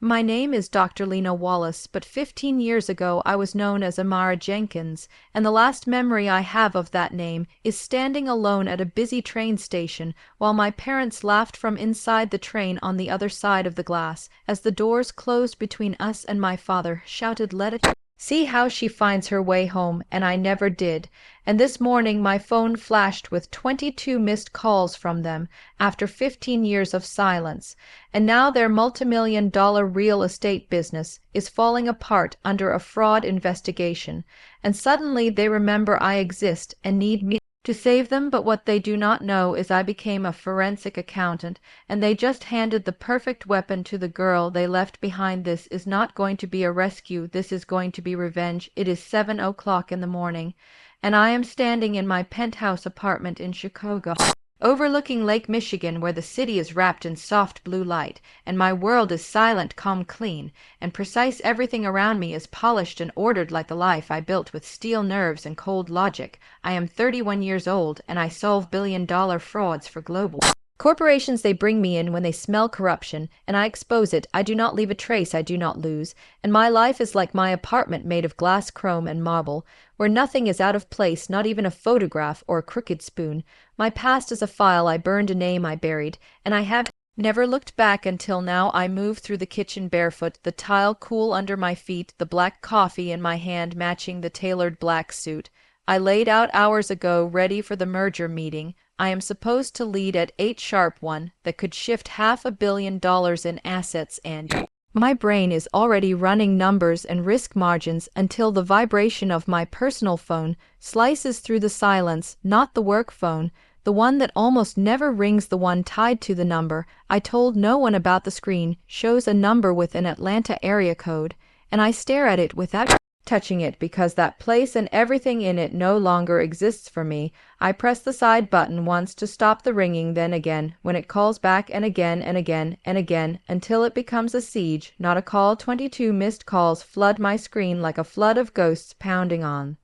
My name is Dr. Lena Wallace, but 15 years ago I was known as Amara Jenkins, and the last memory I have of that name is standing alone at a busy train station while my parents laughed from inside the train on the other side of the glass as the doors closed between us, and my father shouted, "Let it see how she finds her way home," and I never did. And this morning my phone flashed with 22 missed calls from them after 15 years of silence, and now their multimillion-dollar real estate business is falling apart under a fraud investigation, and suddenly they remember I exist and need me to save them. But what they do not know is I became a forensic accountant, and they just handed the perfect weapon to the girl they left behind. This is not going to be a rescue. This is going to be revenge. It is 7 o'clock in the morning, and I am standing in my penthouse apartment in Chicago, overlooking Lake Michigan, where the city is wrapped in soft blue light, and my world is silent, calm, clean, and precise. Everything around me is polished and ordered like the life I built with steel nerves and cold logic. I am 31 years old, and I solve billion-dollar frauds for global corporations. They bring me in when they smell corruption, and I expose it. I do not leave a trace, I do not lose, and my life is like my apartment made of glass, chrome, and marble, where nothing is out of place, not even a photograph or a crooked spoon. My past is a file I burned, a name I buried, and I have never looked back until now. I move through the kitchen barefoot, the tile cool under my feet, the black coffee in my hand matching the tailored black suit I laid out hours ago, ready for the merger meeting I am supposed to lead at 8 sharp, one that could shift $500 million in assets, and my brain is already running numbers and risk margins until the vibration of my personal phone slices through the silence. Not the work phone, the one that almost never rings, the one tied to the number I told no one about. The screen shows a number with an Atlanta area code, and I stare at it without touching it because that place and everything in it no longer exists for me. I press the side button once to stop the ringing, then again when it calls back, and again and again and again until it becomes a siege, not a call. 22 missed calls flood my screen like a flood of ghosts pounding on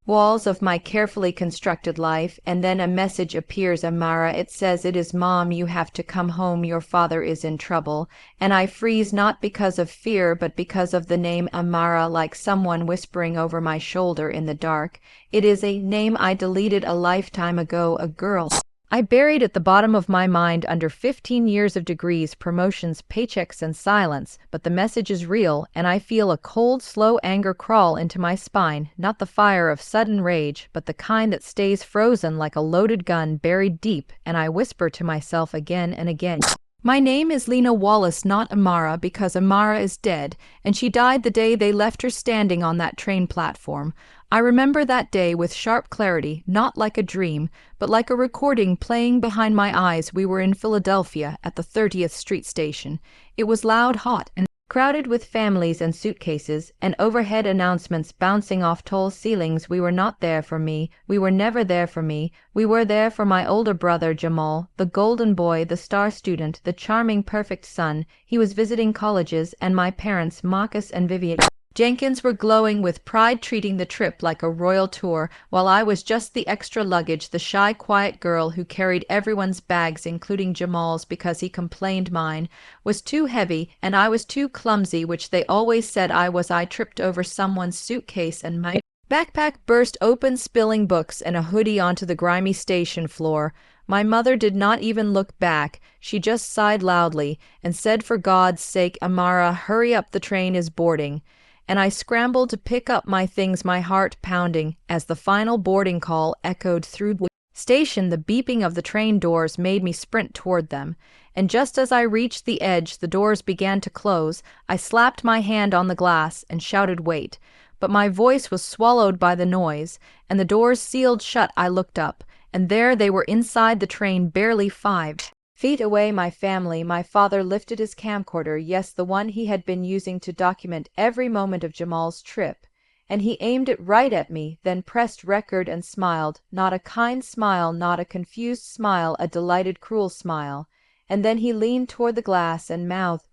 walls of my carefully constructed life, and then a message appears. Amara, it says. It is Mom, you have to come home, your father is in trouble. And I freeze, not because of fear but because of the name Amara, like someone whispering over my shoulder in the dark. It is a name I deleted a lifetime ago, a girl I buried at the bottom of my mind under 15 years of degrees, promotions, paychecks, and silence. But the message is real, and I feel a cold, slow anger crawl into my spine, not the fire of sudden rage, but the kind that stays frozen like a loaded gun buried deep, and I whisper to myself again and again, my name is Lena Wallace, not Amara, because Amara is dead, and she died the day they left her standing on that train platform. I remember that day with sharp clarity, not like a dream, but like a recording playing behind my eyes. We were in Philadelphia at the 30th Street station. It was loud, hot, and crowded with families and suitcases, and overhead announcements bouncing off tall ceilings. We were not there for me. We were never there for me. We were there for my older brother Jamal, the golden boy, the star student, the charming, perfect son. He was visiting colleges, and my parents, Marcus and Vivian Jenkins, were glowing with pride, treating the trip like a royal tour, while I was just the extra luggage, the shy, quiet girl who carried everyone's bags, including Jamal's, because he complained mine was too heavy and I was too clumsy, which they always said I was. I tripped over someone's suitcase and my backpack burst open, spilling books and a hoodie onto the grimy station floor. My mother did not even look back. She just sighed loudly and said, "For God's sake, Amara, hurry up, the train is boarding." And I scrambled to pick up my things, my heart pounding, as the final boarding call echoed through the station. The beeping of the train doors made me sprint toward them, and just as I reached the edge, the doors began to close. I slapped my hand on the glass and shouted, "Wait!" But my voice was swallowed by the noise, and the doors sealed shut. I looked up, and there they were inside the train, barely 5 feet away. My family. My father lifted his camcorder, yes, the one he had been using to document every moment of Jamal's trip, and he aimed it right at me, then pressed record and smiled, not a kind smile, not a confused smile, a delighted, cruel smile. And then he leaned toward the glass and mouthed,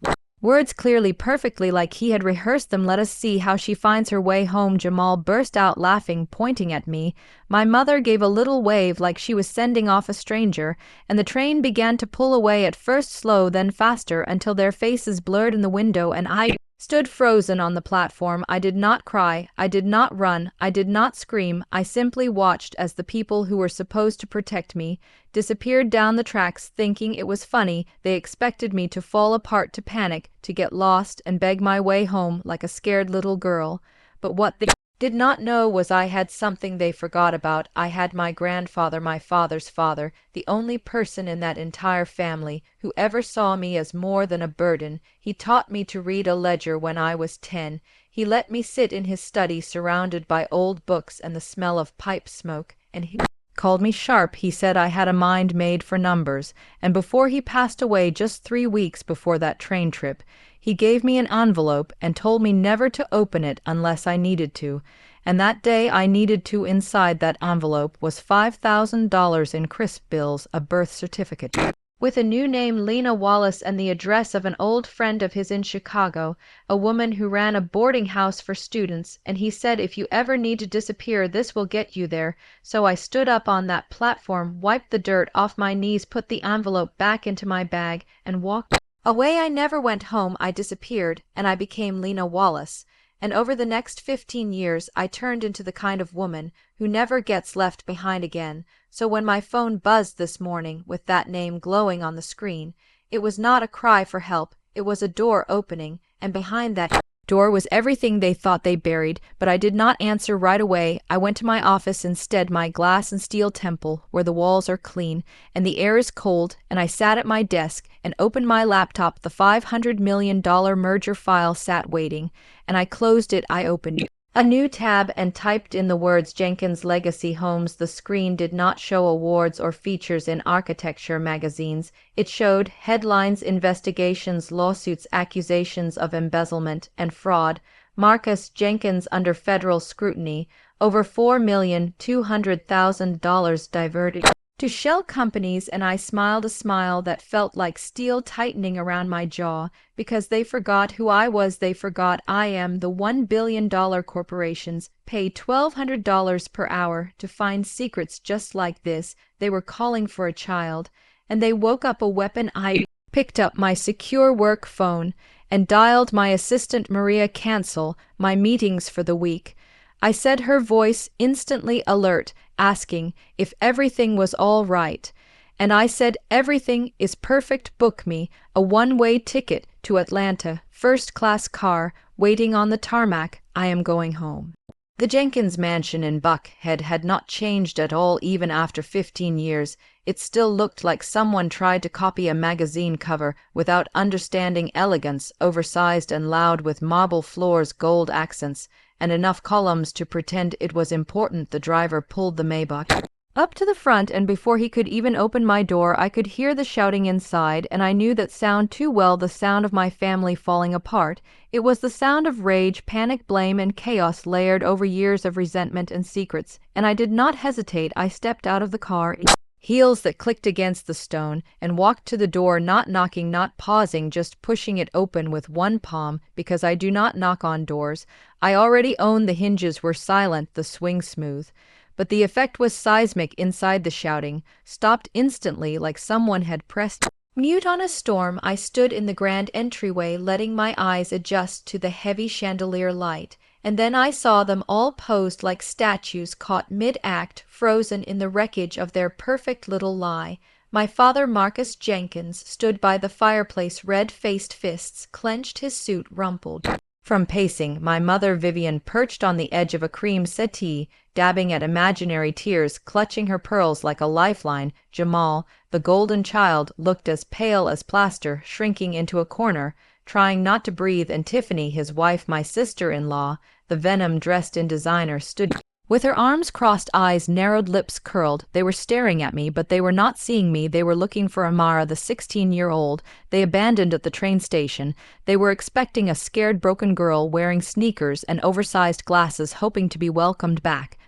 Words clearly perfectly like he had rehearsed them. Let us see how she finds her way home. Jamal burst out laughing, pointing at me. My mother gave a little wave like she was sending off a stranger, and the train began to pull away, at first slow, then faster, until their faces blurred in the window and I stood frozen on the platform. I did not cry, I did not run, I did not scream. I simply watched as the people who were supposed to protect me disappeared down the tracks. Thinking it was funny, they expected me to fall apart, to panic, to get lost and beg my way home like a scared little girl. But what they did not know was I had something they forgot about. I had my grandfather, my father's father, the only person in that entire family who ever saw me as more than a burden. He taught me to read a ledger when I was 10. He let me sit in his study surrounded by old books and the smell of pipe smoke, and he called me sharp. He said I had a mind made for numbers, and before he passed away, just 3 weeks before that train trip, he gave me an envelope and told me never to open it unless I needed to. And that day I needed to. Inside that envelope was $5,000 in crisp bills, a birth certificate with a new name, Lena Wallace, and the address of an old friend of his in Chicago, a woman who ran a boarding house for students, and he said, if you ever need to disappear, this will get you there. So I stood up on that platform, wiped the dirt off my knees, put the envelope back into my bag, and walked away. I never went home. I disappeared, and I became Lena Wallace. And over the next 15 years, I turned into the kind of woman who never gets left behind again. So when my phone buzzed this morning with that name glowing on the screen, it was not a cry for help, it was a door opening, and behind that door was everything they thought they buried. But I did not answer right away. I went to my office instead, my glass and steel temple, where the walls are clean and the air is cold, and I sat at my desk and opened my laptop. The $500 million merger file sat waiting, and I closed it. I opened a new tab and typed in the words Jenkins Legacy Homes. The screen did not show awards or features in architecture magazines. It showed headlines: investigations, lawsuits, accusations of embezzlement and fraud. Marcus Jenkins under federal scrutiny. Over $4,200,000 diverted to shell companies. And I smiled a smile that felt like steel tightening around my jaw, because they forgot who I was. They forgot I am the $1 billion corporations pay $1,200 per hour to find secrets just like this. They were calling for a child, and they woke up a weapon. I picked up my secure work phone and dialed my assistant Maria. Cancel my meetings for the week. I said, her voice instantly alert, asking if everything was all right. And I said, everything is perfect. Book me a one-way ticket to Atlanta, first-class car, waiting on the tarmac. I am going home. The Jenkins mansion in Buckhead had not changed at all. Even after 15 years, it still looked like someone tried to copy a magazine cover without understanding elegance, oversized and loud, with marble floors, gold accents, and enough columns to pretend it was important. The driver pulled the Maybach up to the front, and before he could even open my door, I could hear the shouting inside, and I knew that sound too well, the sound of my family falling apart. It was the sound of rage, panic, blame, and chaos layered over years of resentment and secrets, and I did not hesitate. I stepped out of the car, heels that clicked against the stone, and walked to the door, not knocking, not pausing, just pushing it open with one palm, because I do not knock on doors. I already owned. The hinges were silent, the swing smooth. But the effect was seismic. Inside, the shouting stopped instantly, like someone had pressed mute on a storm. I stood in the grand entryway, letting my eyes adjust to the heavy chandelier light, and then I saw them all posed like statues, caught mid-act, frozen in the wreckage of their perfect little lie. My father, Marcus Jenkins, stood by the fireplace, red-faced, fists clenched, his suit rumpled from pacing. My mother, Vivian, perched on the edge of a cream settee, dabbing at imaginary tears, clutching her pearls like a lifeline. Jamal, the golden child, looked as pale as plaster, shrinking into a corner, trying not to breathe. And Tiffany, his wife, my sister-in-law, the venom dressed in designer, stood with her arms crossed, eyes narrowed, lips curled. They were staring at me, but they were not seeing me. They were looking for Amara, the 16-year-old they abandoned at the train station. They were expecting a scared, broken girl wearing sneakers and oversized glasses, hoping to be welcomed back.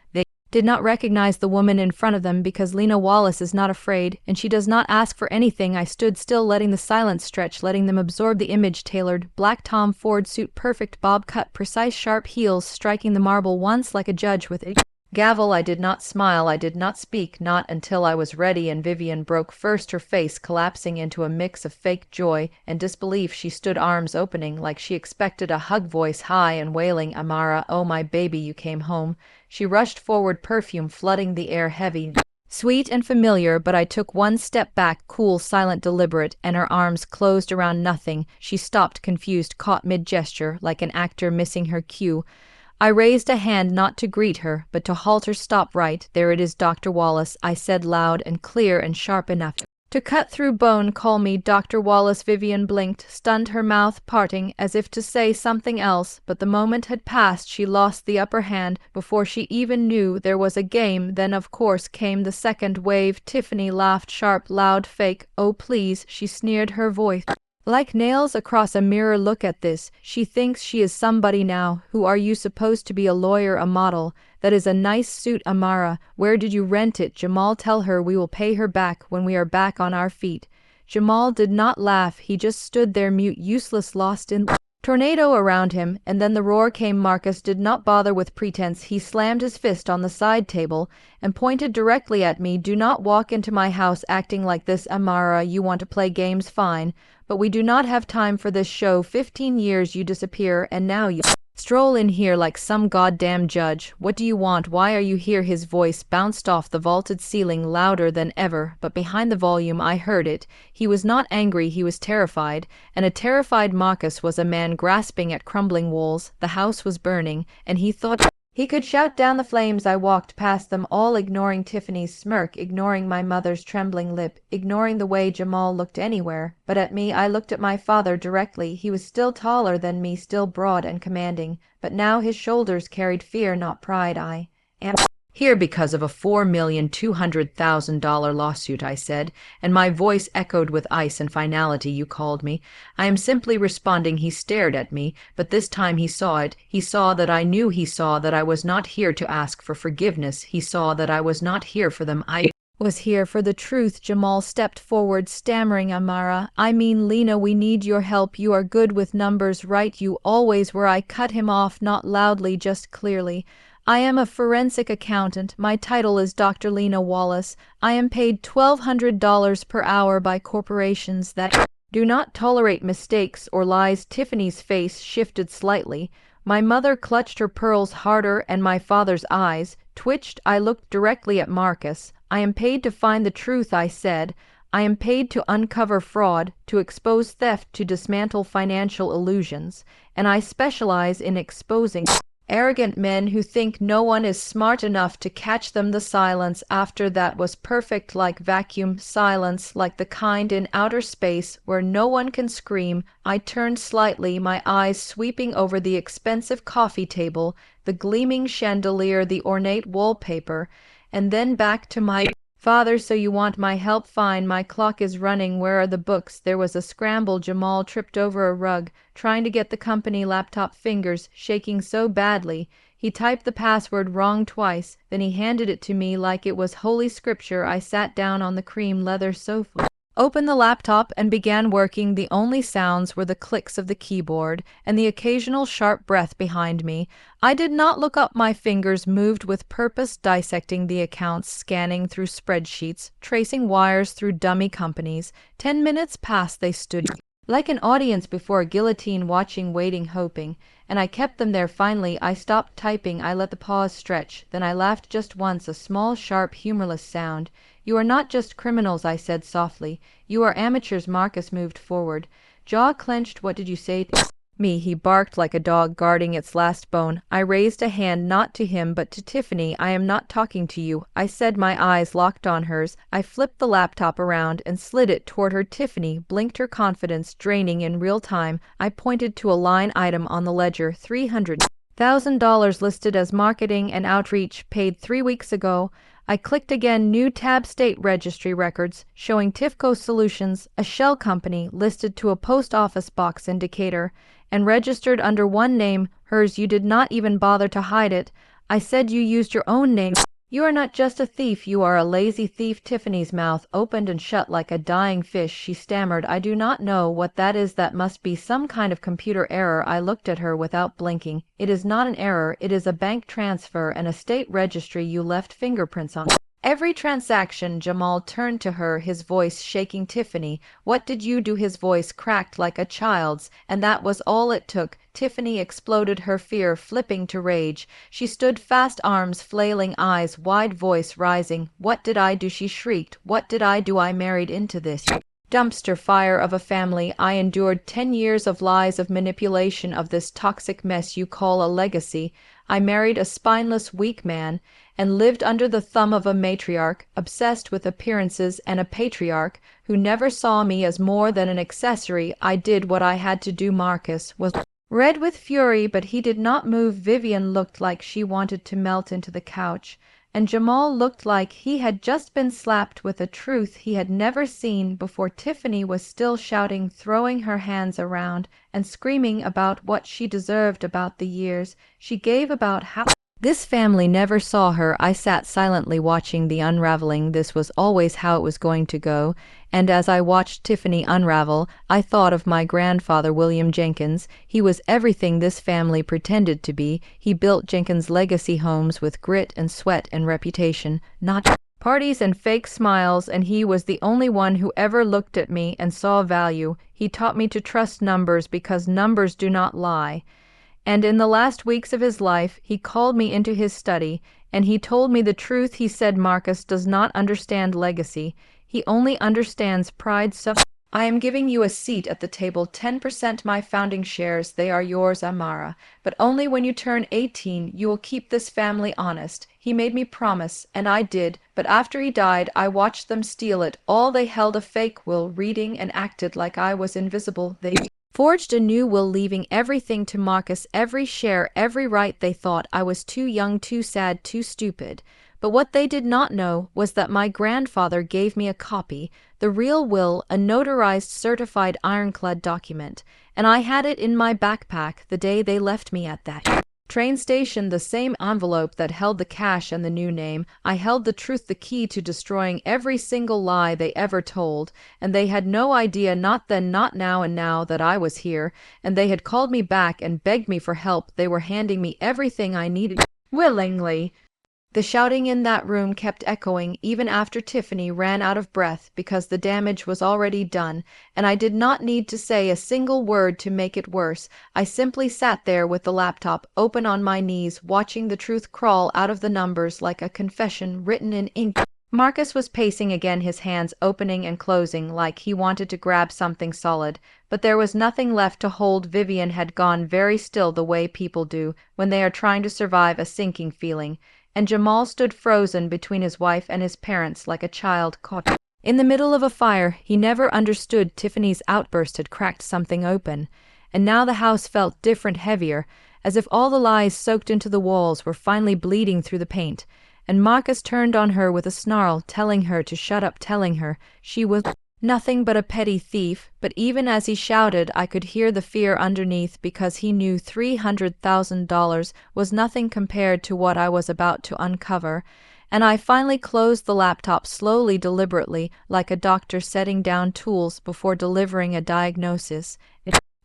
did not recognize the woman in front of them because Lena Wallace is not afraid, and she does not ask for anything. I stood still, letting the silence stretch, letting them absorb the image. Tailored, black Tom Ford suit, perfect bob cut, precise sharp heels, striking the marble once like a judge with a gavel. I did not smile, I did not speak, not until I was ready, and Vivian broke first, her face collapsing into a mix of fake joy and disbelief. She stood, arms opening, like she expected a hug, voice high and wailing, "Amara, oh my baby, you came home." She rushed forward, perfume flooding the air, heavy, sweet and familiar, but I took one step back, cool, silent, deliberate, and her arms closed around nothing. She stopped, confused, caught mid-gesture, like an actor missing her cue. I raised a hand, not to greet her, but to halt her. "Stop right there, it is Dr. Wallace," I said, loud and clear and sharp enough to cut through bone. "Call me Dr. Wallace." Vivian blinked, stunned, her mouth parting as if to say something else, but the moment had passed. She lost the upper hand before she even knew there was a game. Then of course came the second wave. Tiffany laughed, sharp, loud, fake. "Oh please," she sneered, her voice like nails across a mirror. "Look at this. She thinks she is somebody now. Who are you supposed to be? A lawyer, a model? That is a nice suit, Amara. Where did you rent it? Jamal, tell her we will pay her back when we are back on our feet." Jamal did not laugh. He just stood there, mute, useless, lost in tornado around him, and then the roar came. Marcus did not bother with pretense. He slammed his fist on the side table and pointed directly at me. "Do not walk into my house acting like this, Amara. You want to play games, fine, but we do not have time for this show. 15 years you disappear, and now you stroll in here like some goddamn judge. What do you want? Why are you here?" His voice bounced off the vaulted ceiling, louder than ever, but behind the volume I heard it. He was not angry, he was terrified, and a terrified Marcus was a man grasping at crumbling walls. The house was burning, and he thought he could shout down the flames. I walked past them all, ignoring Tiffany's smirk, ignoring my mother's trembling lip, ignoring the way Jamal looked anywhere but at me. I looked at my father directly. He was still taller than me, still broad and commanding, but now his shoulders carried fear, not pride. "I am here because of a $4,200,000 lawsuit," I said, and my voice echoed with ice and finality. "You called me. I am simply responding." He stared at me, but this time he saw it. He saw that I knew. He saw that I was not here to ask for forgiveness. He saw that I was not here for them. I was here for the truth. Jamal stepped forward, stammering, "Amara, I mean Lena, we need your help. You are good with numbers, right? You always were." I cut him off, not loudly, just clearly. "I am a forensic accountant. My title is Dr. Lena Wallace. I am paid $1,200 per hour by corporations that do not tolerate mistakes or lies." Tiffany's face shifted slightly. My mother clutched her pearls harder, and my father's eyes twitched. I looked directly at Marcus. "I am paid to find the truth," I said. "I am paid to uncover fraud, to expose theft, to dismantle financial illusions, and I specialize in exposing arrogant men who think no one is smart enough to catch them." The silence after that was perfect, like vacuum silence, like the kind in outer space where no one can scream. I turned slightly, my eyes sweeping over the expensive coffee table, the gleaming chandelier, the ornate wallpaper, and then back to my father. "So you want my help? Fine. My clock is running. Where are the books?" There was a scramble. Jamal tripped over a rug, trying to get the company laptop, fingers shaking so badly. He typed the password wrong twice, then he handed it to me like it was holy scripture. I sat down on the cream leather sofa, opened the laptop, and began working. The only sounds were the clicks of the keyboard and the occasional sharp breath behind me. I did not look up. My fingers moved with purpose, dissecting the accounts, scanning through spreadsheets, tracing wires through dummy companies. 10 minutes passed. They stood like an audience before a guillotine, watching, waiting, hoping, and I kept them there. Finally, I stopped typing. I let the pause stretch. Then I laughed just once, a small, sharp, humorless sound. "You are not just criminals," I said softly. "You are amateurs." Marcus moved forward, jaw clenched. "What did you say to me?" He barked like a dog guarding its last bone. I raised a hand, not to him but to Tiffany. "I am not talking to you," I said, my eyes locked on hers. I flipped the laptop around and slid it toward her. Tiffany blinked, her confidence draining in real time. I pointed to a line item on the ledger, $300,000 listed as marketing and outreach, paid 3 weeks ago. I clicked again. New tab, state registry records, showing Tifco Solutions, a shell company listed to a post office box indicator, and registered under one name, hers. "You did not even bother to hide it." I said. "You used your own name." You are not just a thief, you are a lazy thief. Tiffany's mouth opened and shut like a dying fish. She stammered, I do not know what that is. That must be some kind of computer error. I looked at her without blinking. It is not an error, it is a bank transfer and a state registry. You left fingerprints on every transaction. Jamal turned to her, his voice shaking. Tiffany, what did you do? His voice cracked like a child's, and that was all it took. Tiffany exploded, her fear flipping to rage. She stood fast, arms flailing, eyes wide, voice rising. What did I do? She shrieked. What did I do? I married into this dumpster fire of a family. I endured 10 years of lies, of manipulation, of this toxic mess you call a legacy. I married a spineless, weak man and lived under the thumb of a matriarch, obsessed with appearances, and a patriarch who never saw me as more than an accessory. I did what I had to do. Marcus was red with fury, but he did not move. Vivian looked like she wanted to melt into the couch, and Jamal looked like he had just been slapped with a truth he had never seen before. Tiffany was still shouting, throwing her hands around and screaming about what she deserved, about the years she gave, about how this family never saw her. I sat silently watching the unraveling. This was always how it was going to go, and as I watched Tiffany unravel, I thought of my grandfather, William Jenkins. He was everything this family pretended to be. He built Jenkins Legacy Homes with grit and sweat and reputation, not parties and fake smiles, and he was the only one who ever looked at me and saw value. He taught me to trust numbers because numbers do not lie. And in the last weeks of his life, he called me into his study, and he told me the truth. He said, Marcus does not understand legacy. He only understands pride. So I am giving you a seat at the table, 10% my founding shares. They are yours, Amara. But only when you turn 18. You will keep this family honest. He made me promise, and I did. But after he died, I watched them steal it all. They held a fake will, reading and acted like I was invisible. They forged a new will, leaving everything to Marcus, every share, every right. They thought I was too young, too sad, too stupid. But what they did not know was that my grandfather gave me a copy, the real will, a notarized, certified, ironclad document, and I had it in my backpack the day they left me at that train station, the same envelope that held the cash and the new name. I held the truth, the key to destroying every single lie they ever told, and they had no idea, not then, not now, and now that I was here, and they had called me back and begged me for help. They were handing me everything I needed willingly. The shouting in that room kept echoing even after Tiffany ran out of breath, because the damage was already done, and I did not need to say a single word to make it worse. I simply sat there with the laptop open on my knees, watching the truth crawl out of the numbers like a confession written in ink. Marcus was pacing again, his hands opening and closing like he wanted to grab something solid, but there was nothing left to hold. Vivian had gone very still, the way people do when they are trying to survive a sinking feeling, and Jamal stood frozen between his wife and his parents like a child caught in the middle of a fire. He never understood. Tiffany's outburst had cracked something open, and now the house felt different, heavier, as if all the lies soaked into the walls were finally bleeding through the paint. And Marcus turned on her with a snarl, telling her to shut up, telling her she was nothing but a petty thief. But even as he shouted, I could hear the fear underneath, because he knew $300,000 was nothing compared to what I was about to uncover. And I finally closed the laptop slowly, deliberately, like a doctor setting down tools before delivering a diagnosis.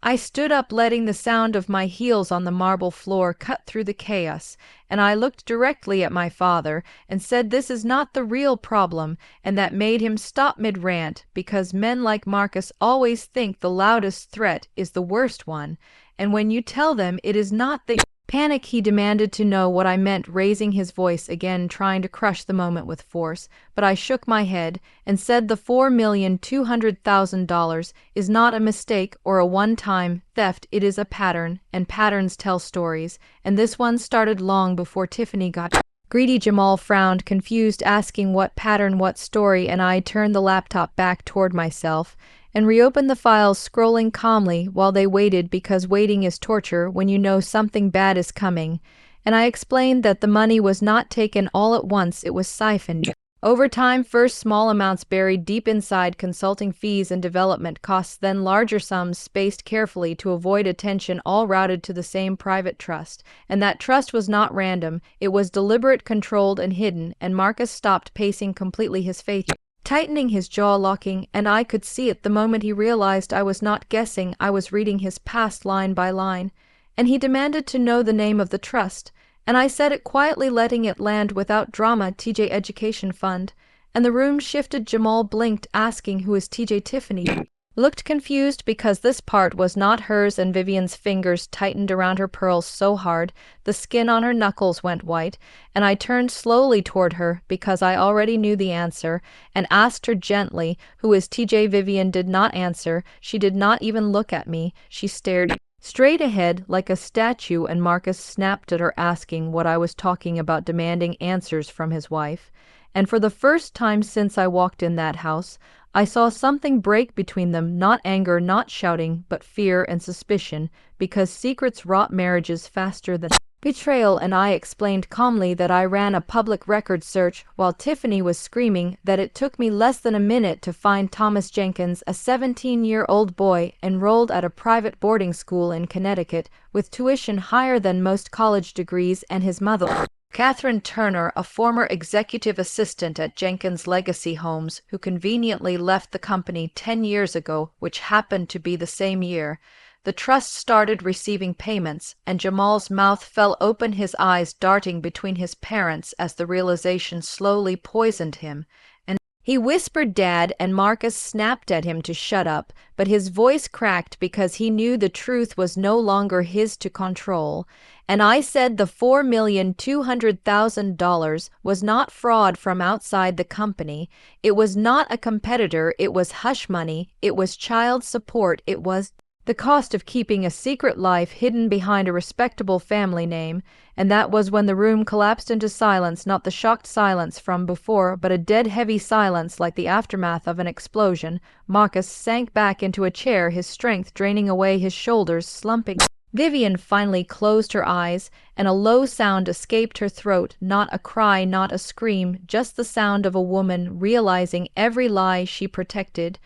I stood up, letting the sound of my heels on the marble floor cut through the chaos, and I looked directly at my father and said, this is not the real problem, and that made him stop mid-rant, because men like Marcus always think the loudest threat is the worst one, and when you tell them it is not, they panic. He demanded to know what I meant, raising his voice again, trying to crush the moment with force, but I shook my head and said the $4,200,000 is not a mistake or a one-time theft. It is a pattern, and patterns tell stories, and this one started long before Tiffany got greedy. Jamal frowned, confused, asking what pattern, what story, and I turned the laptop back toward myself and reopened the files, scrolling calmly while they waited, because waiting is torture when you know something bad is coming. And I explained that the money was not taken all at once, it was siphoned. Over time, first small amounts buried deep inside consulting fees and development costs, then larger sums spaced carefully to avoid attention, all routed to the same private trust. And that trust was not random, it was deliberate, controlled, and hidden, and Marcus stopped pacing completely, his face tightening, his jaw locking, and I could see it the moment he realized I was not guessing, I was reading his past line by line. And he demanded to know the name of the trust. And I said it quietly, letting it land without drama: TJ Education Fund. And the room shifted. Jamal blinked, asking, "Who is TJ?" Tiffany looked confused because this part was not hers, and Vivian's fingers tightened around her pearls so hard the skin on her knuckles went white. And I turned slowly toward her because I already knew the answer and asked her gently, "Who is TJ?" Vivian did not answer. She did not even look at me. She stared straight ahead like a statue, and Marcus snapped at her, asking what I was talking about, demanding answers from his wife. And for the first time since I walked in that house, I saw something break between them, not anger, not shouting, but fear and suspicion, because secrets rot marriages faster than betrayal. And I explained calmly that I ran a public record search while Tiffany was screaming that it took me less than a minute to find Thomas Jenkins, a 17-year-old boy enrolled at a private boarding school in Connecticut with tuition higher than most college degrees, and his mother, Catherine Turner, a former executive assistant at Jenkins Legacy Homes, who conveniently left the company 10 years ago, which happened to be the same year. The trust started receiving payments, and Jamal's mouth fell open, his eyes darting between his parents as the realization slowly poisoned him. And he whispered, "Dad," and Marcus snapped at him to shut up, but his voice cracked because he knew the truth was no longer his to control. And I said the $4,200,000 was not fraud from outside the company. It was not a competitor. It was hush money. It was child support. It was the cost of keeping a secret life hidden behind a respectable family name. And that was when the room collapsed into silence, not the shocked silence from before, but a dead heavy silence like the aftermath of an explosion. Marcus sank back into a chair, his strength draining away, his shoulders slumping. Vivian finally closed her eyes, and a low sound escaped her throat, not a cry, not a scream, just the sound of a woman realizing every lie she protected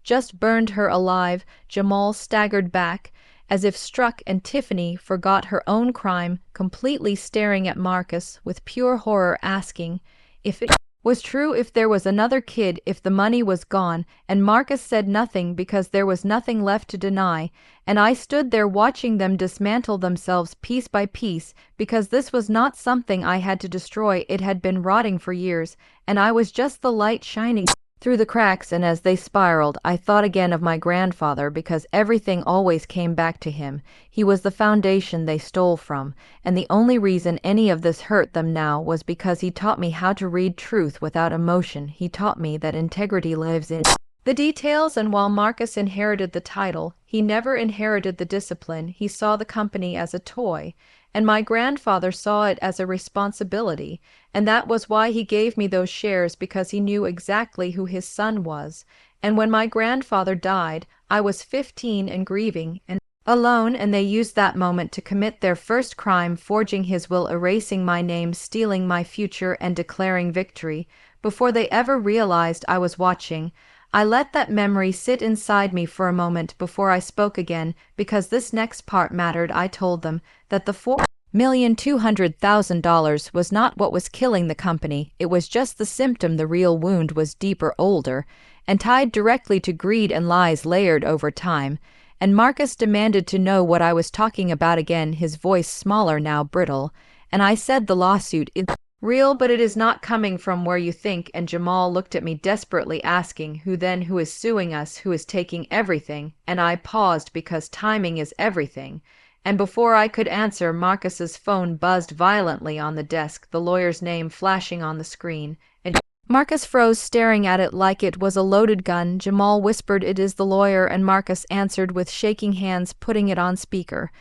just burned her alive. Jamal staggered back, as if struck, and Tiffany forgot her own crime, completely staring at Marcus with pure horror, asking if it was true, if there was another kid, if the money was gone. And Marcus said nothing because there was nothing left to deny. And I stood there watching them dismantle themselves piece by piece, because this was not something I had to destroy. It had been rotting for years, and I was just the light shining through the cracks. And as they spiraled, I thought again of my grandfather, because everything always came back to him. He was the foundation they stole from, and the only reason any of this hurt them now was because he taught me how to read truth without emotion. He taught me that integrity lives in the details. And while Marcus inherited the title, he never inherited the discipline. He saw the company as a toy, and my grandfather saw it as a responsibility. And that was why he gave me those shares, because he knew exactly who his son was. And when my grandfather died, I was 15 and grieving and alone, and they used that moment to commit their first crime, forging his will, erasing my name, stealing my future, and declaring victory. Before they ever realized I was watching, I let that memory sit inside me for a moment before I spoke again, because this next part mattered. I told them that the $4,200,000 was not what was killing the company. It was just the symptom. The real wound was deeper, older, and tied directly to greed and lies layered over time. And Marcus demanded to know what I was talking about again, his voice smaller now, brittle. And I said the lawsuit is real, but it is not coming from where you think. And Jamal looked at me desperately, asking, "Who then? Who is suing us? Who is taking everything?" And I paused, because timing is everything. And before I could answer, Marcus's phone buzzed violently on the desk, the lawyer's name flashing on the screen. And Marcus froze, staring at it like it was a loaded gun. Jamal whispered, "It is the lawyer," and Marcus answered with shaking hands, putting it on speaker.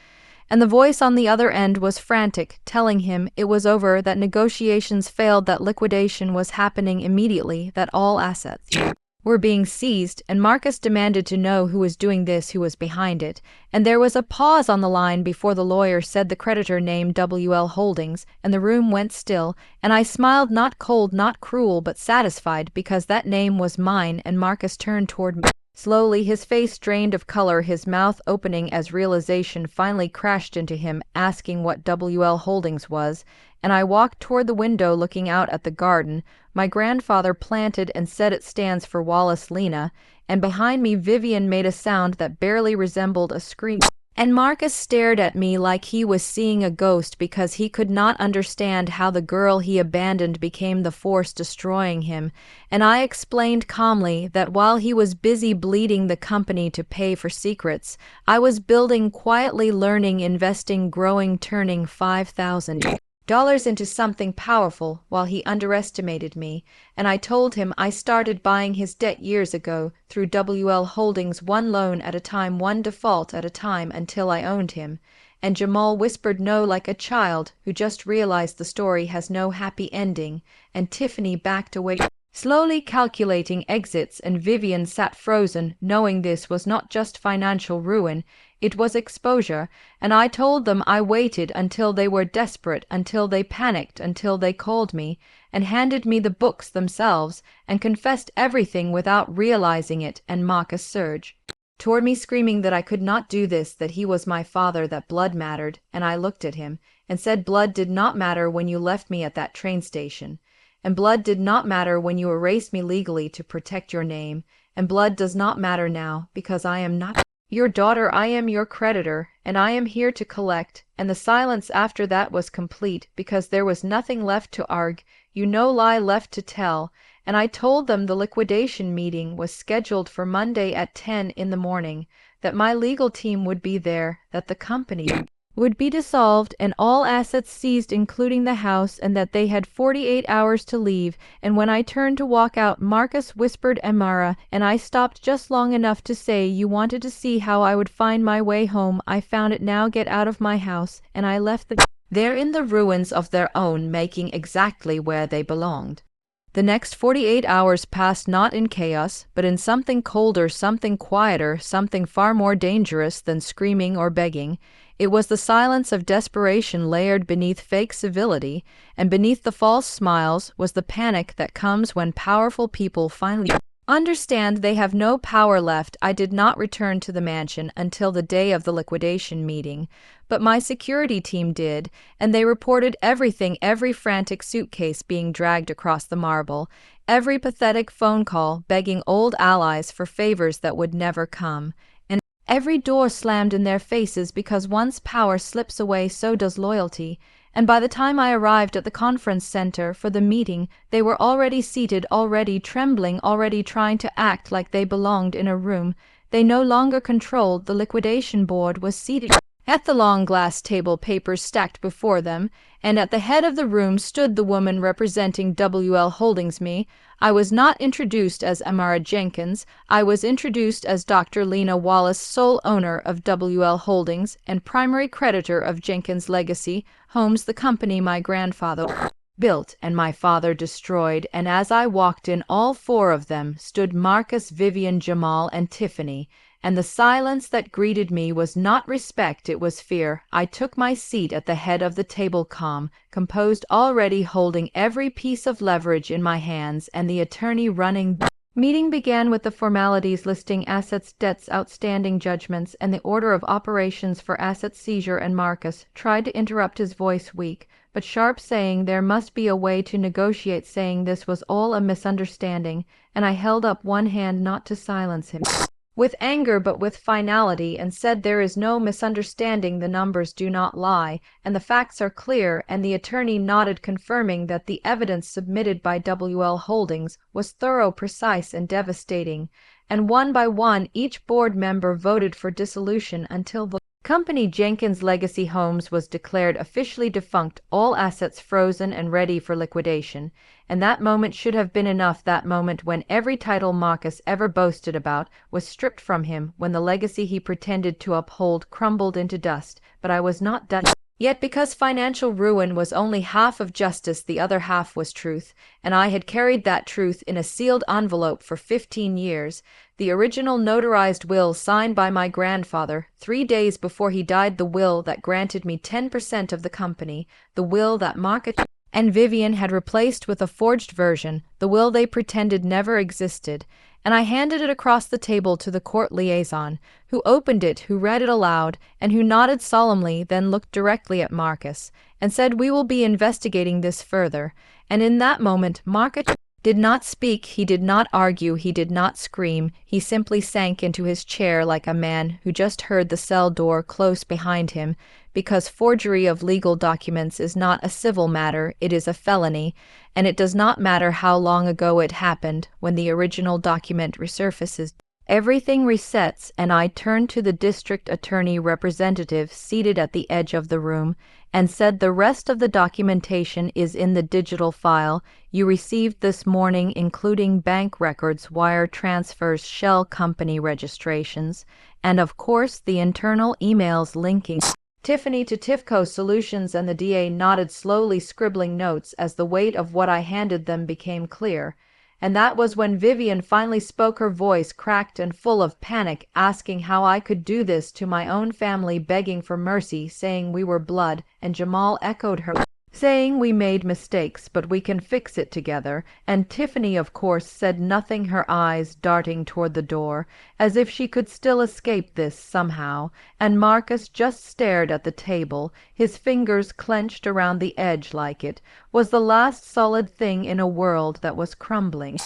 And the voice on the other end was frantic, telling him it was over, that negotiations failed, that liquidation was happening immediately, that all assets were being seized, and Marcus demanded to know who was doing this, who was behind it, and there was a pause on the line before the lawyer said the creditor name WL Holdings, and the room went still, and I smiled, not cold, not cruel, but satisfied, because that name was mine, and Marcus turned toward me. Slowly, his face drained of color, his mouth opening as realization finally crashed into him, asking what WL Holdings was, and I walked toward the window looking out at the garden. My grandfather planted and said it stands for Wallace Lena, and behind me Vivian made a sound that barely resembled a scream. And Marcus stared at me like he was seeing a ghost because he could not understand how the girl he abandoned became the force destroying him, and I explained calmly that while he was busy bleeding the company to pay for secrets, I was building quietly, learning, investing, growing, turning $5,000 into something powerful while he underestimated me, and I told him I started buying his debt years ago through WL Holdings, one loan at a time, one default at a time, until I owned him. And Jamal whispered no like a child who just realized the story has no happy ending, and Tiffany backed away, slowly calculating exits, and Vivian sat frozen, knowing this was not just financial ruin, it was exposure, and I told them I waited until they were desperate, until they panicked, until they called me, and handed me the books themselves, and confessed everything without realizing it, and Marcus surged toward me screaming that I could not do this, that he was my father, that blood mattered, and I looked at him, and said blood did not matter when you left me at that train station, and blood did not matter when you erased me legally to protect your name, and blood does not matter now, because I am not your daughter, I am your creditor, and I am here to collect. And the silence after that was complete, because there was nothing left to argue, no lie left to tell, and I told them the liquidation meeting was scheduled for Monday at 10 in the morning, that my legal team would be there, that the company would be dissolved and all assets seized including the house, and that they had 48 hours to leave. And when I turned to walk out, Marcus whispered Amara, and I stopped just long enough to say, you wanted to see how I would find my way home. I found it. Now get out of my house. And I left there in the ruins of their own making, exactly where they belonged. The next 48 hours passed not in chaos, but in something colder, something quieter, something far more dangerous than screaming or begging. It was the silence of desperation layered beneath fake civility, and beneath the false smiles was the panic that comes when powerful people finally understand they have no power left. I did not return to the mansion until the day of the liquidation meeting, but my security team did, and they reported everything, every frantic suitcase being dragged across the marble, every pathetic phone call begging old allies for favors that would never come, and every door slammed in their faces, because once power slips away, so does loyalty. And by the time I arrived at the conference center for the meeting, they were already seated, already trembling, already trying to act like they belonged in a room they no longer controlled. The liquidation board was seated at the long glass table, papers stacked before them, and at the head of the room stood the woman representing WL Holdings. Me, I was not introduced as Amara Jenkins. I was introduced as Dr. Lena Wallace, sole owner of WL Holdings and primary creditor of Jenkins Legacy Homes, the company my grandfather built and my father destroyed. And as I walked in, all four of them stood: Marcus, Vivian, Jamal, and Tiffany. And the silence that greeted me was not respect, it was fear. I took my seat at the head of the table, calm, composed, already holding every piece of leverage in my hands, and the attorney running meeting began with the formalities listing assets, debts, outstanding judgments, and the order of operations for asset seizure. And Marcus tried to interrupt, his voice weak but sharp, saying there must be a way to negotiate, saying this was all a misunderstanding, and I held up one hand not to silence him with anger but with finality, and said there is no misunderstanding, the numbers do not lie, and the facts are clear. And the attorney nodded, confirming that the evidence submitted by WL Holdings was thorough, precise, and devastating. And one by one each board member voted for dissolution until the company Jenkins Legacy Homes was declared officially defunct, all assets frozen and ready for liquidation. And that moment should have been enough, that moment when every title Marcus ever boasted about was stripped from him, when the legacy he pretended to uphold crumbled into dust. But I was not done. Yet because financial ruin was only half of justice, the other half was truth, and I had carried that truth in a sealed envelope for 15 years, the original notarized will signed by my grandfather 3 days before he died, the will that granted me 10% of the company, the will that Margaret and Vivian had replaced with a forged version, the will they pretended never existed, and I handed it across the table to the court liaison, who opened it, who read it aloud, and who nodded solemnly, then looked directly at Marcus, and said, "We will be investigating this further." And in that moment, Marcus did not speak, he did not argue, he did not scream, he simply sank into his chair like a man who just heard the cell door close behind him, because forgery of legal documents is not a civil matter, it is a felony, and it does not matter how long ago it happened. When the original document resurfaces, everything resets, and I turned to the district attorney representative seated at the edge of the room and said, "The rest of the documentation is in the digital file you received this morning, including bank records, wire transfers, shell company registrations, and of course the internal emails linking Tiffany to Tifco Solutions." And the DA nodded, slowly scribbling notes as the weight of what I handed them became clear. And that was when Vivian finally spoke, her voice cracked and full of panic, asking how I could do this to my own family, begging for mercy, saying we were blood, and Jamal echoed her, saying we made mistakes, but we can fix it together, and Tiffany, of course, said nothing, her eyes darting toward the door, as if she could still escape this somehow, and Marcus just stared at the table, his fingers clenched around the edge like it was the last solid thing in a world that was crumbling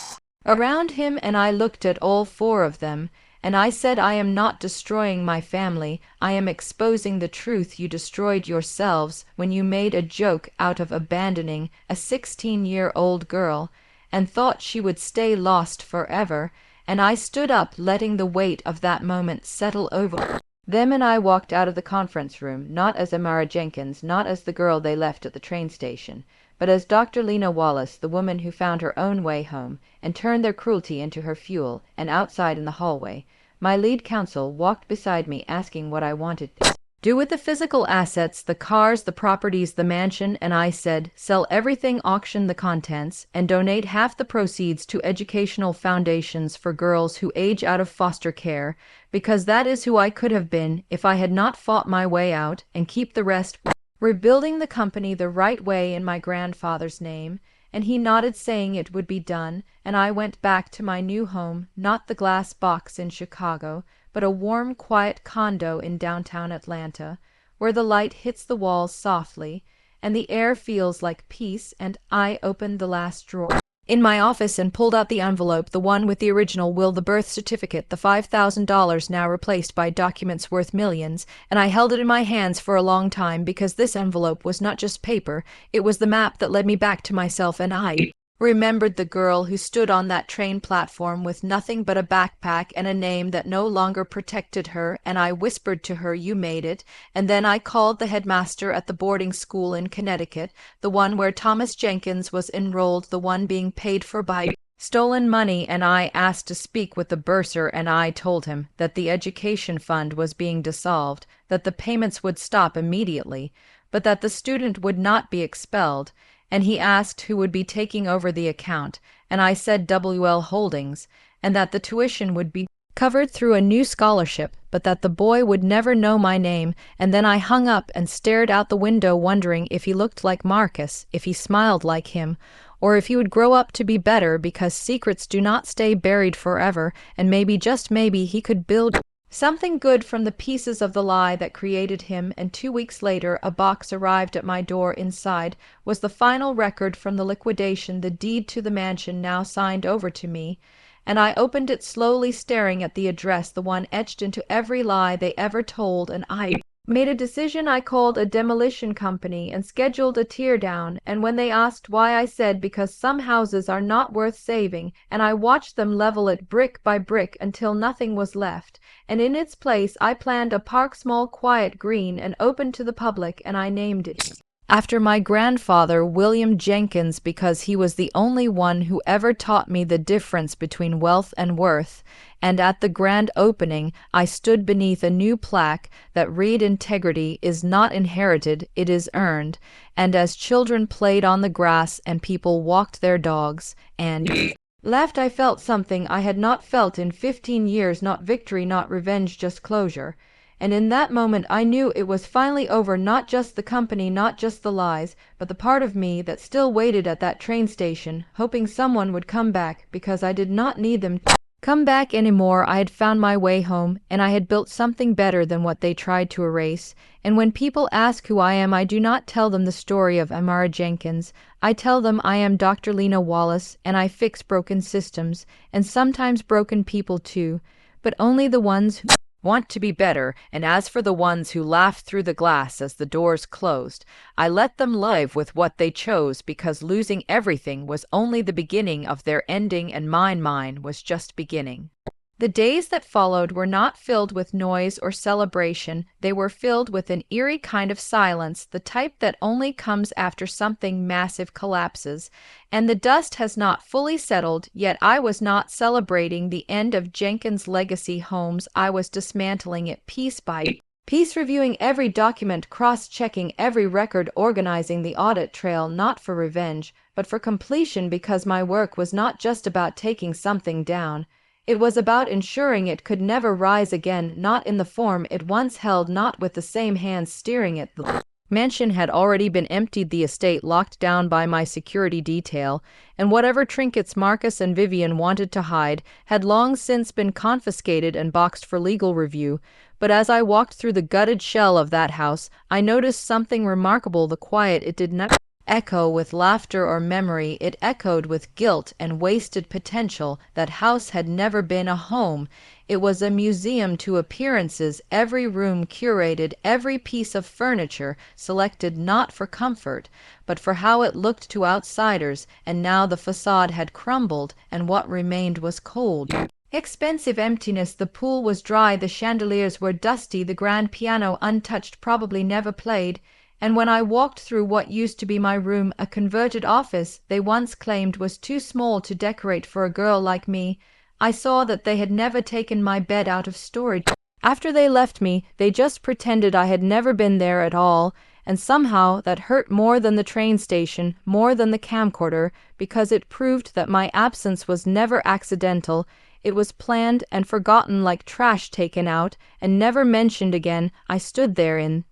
around him. And I looked at all four of them, and I said, "I am not destroying my family, I am exposing the truth you destroyed yourselves when you made a joke out of abandoning a 16-year-old girl and thought she would stay lost forever." And I stood up, letting the weight of that moment settle over them, and I walked out of the conference room, not as Amara Jenkins, not as the girl they left at the train station, but as Dr. Lena Wallace, the woman who found her own way home and turned their cruelty into her fuel. And outside in the hallway, my lead counsel walked beside me, asking what I wanted to do with the physical assets, the cars, the properties, the mansion, and I said, "Sell everything, auction the contents, and donate half the proceeds to educational foundations for girls who age out of foster care, because that is who I could have been if I had not fought my way out, and keep the rest rebuilding the company the right way in my grandfather's name." And he nodded, saying it would be done, and I went back to my new home, not the glass box in Chicago, but a warm, quiet condo in downtown Atlanta, where the light hits the walls softly, and the air feels like peace. And I opened the last drawer in my office and pulled out the envelope, the one with the original will, the birth certificate, the $5,000 now replaced by documents worth millions, and I held it in my hands for a long time, because this envelope was not just paper, it was the map that led me back to myself. And I remembered the girl who stood on that train platform with nothing but a backpack and a name that no longer protected her, and I whispered to her, "You made it." And then I called the headmaster at the boarding school in Connecticut, the one where Thomas Jenkins was enrolled, the one being paid for by stolen money, and I asked to speak with the bursar, and I told him that the education fund was being dissolved, that the payments would stop immediately, but that the student would not be expelled. And he asked who would be taking over the account, and I said WL Holdings, and that the tuition would be covered through a new scholarship, but that the boy would never know my name. And then I hung up and stared out the window, wondering if he looked like Marcus, if he smiled like him, or if he would grow up to be better, because secrets do not stay buried forever, and maybe, just maybe, he could build something good from the pieces of the lie that created him. And 2 weeks later, a box arrived at my door. Inside was the final record from the liquidation, the deed to the mansion now signed over to me. And I opened it slowly, staring at the address, the one etched into every lie they ever told, and I made a decision. I called a demolition company and scheduled a tear down, and when they asked why, I said because some houses are not worth saving, and I watched them level it brick by brick until nothing was left, and in its place I planned a park, small, quiet, green, and open to the public, and I named it after my grandfather, William Jenkins, because he was the only one who ever taught me the difference between wealth and worth, and at the grand opening I stood beneath a new plaque that read integrity is not inherited, it is earned, and as children played on the grass and people walked their dogs, and laughed, I felt something I had not felt in 15 years, not victory, not revenge, just closure. And in that moment I knew it was finally over, not just the company, not just the lies, but the part of me that still waited at that train station, hoping someone would come back, because I did not need them to come back anymore. I had found my way home, and I had built something better than what they tried to erase. And when people ask who I am, I do not tell them the story of Amara Jenkins. I tell them I am Dr. Lena Wallace, and I fix broken systems, and sometimes broken people too, but only the ones who want to be better, and as for the ones who laugh through the glass as the doors closed, I let them live with what they chose, because losing everything was only the beginning of their ending, and mine was just beginning. The days that followed were not filled with noise or celebration. They were filled with an eerie kind of silence, the type that only comes after something massive collapses, and the dust has not fully settled. Yet I was not celebrating the end of Jenkins Legacy Homes. I was dismantling it piece by piece, reviewing every document, cross-checking every record, organizing the audit trail, not for revenge, but for completion, because my work was not just about taking something down. It was about ensuring it could never rise again, not in the form it once held, not with the same hands steering it. The mansion had already been emptied, the estate locked down by my security detail, and whatever trinkets Marcus and Vivian wanted to hide had long since been confiscated and boxed for legal review. But as I walked through the gutted shell of that house, I noticed something remarkable. The quiet, it did not echo with laughter or memory, it echoed with guilt and wasted potential. That house had never been a home. It was a museum to appearances, every room curated, every piece of furniture selected not for comfort, but for how it looked to outsiders, and now the facade had crumbled, and what remained was cold, expensive emptiness. The pool was dry, the chandeliers were dusty, the grand piano untouched, probably never played. And when I walked through what used to be my room, a converted office they once claimed was too small to decorate for a girl like me, I saw that they had never taken my bed out of storage. After they left me, they just pretended I had never been there at all, and somehow that hurt more than the train station, more than the camcorder, because it proved that my absence was never accidental. It was planned and forgotten, like trash taken out and never mentioned again. I stood there in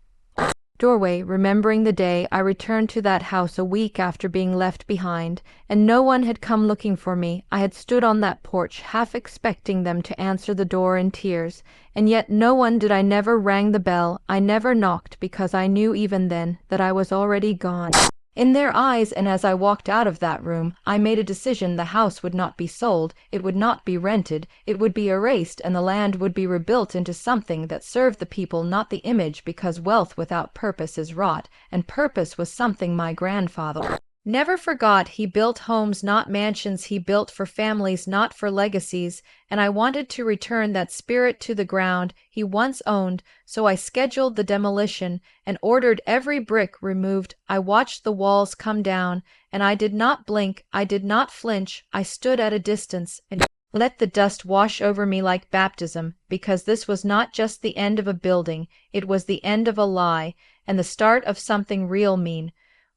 doorway, remembering the day I returned to that house a week after being left behind, and no one had come looking for me. I had stood on that porch, half expecting them to answer the door in tears, and yet no one did. I never rang the bell, I never knocked, because I knew even then that I was already gone in their eyes. And as I walked out of that room, I made a decision. The house would not be sold, it would not be rented, it would be erased, and the land would be rebuilt into something that served the people, not the image, because wealth without purpose is rot, and purpose was something my grandfather never forgot. He built homes, not mansions. He built for families, not for legacies, and I wanted to return that spirit to the ground he once owned. So I scheduled the demolition and ordered every brick removed. I watched the walls come down, and I did not blink, I did not flinch. I stood at a distance and let the dust wash over me like baptism, because this was not just the end of a building, it was the end of a lie, and the start of something real mean.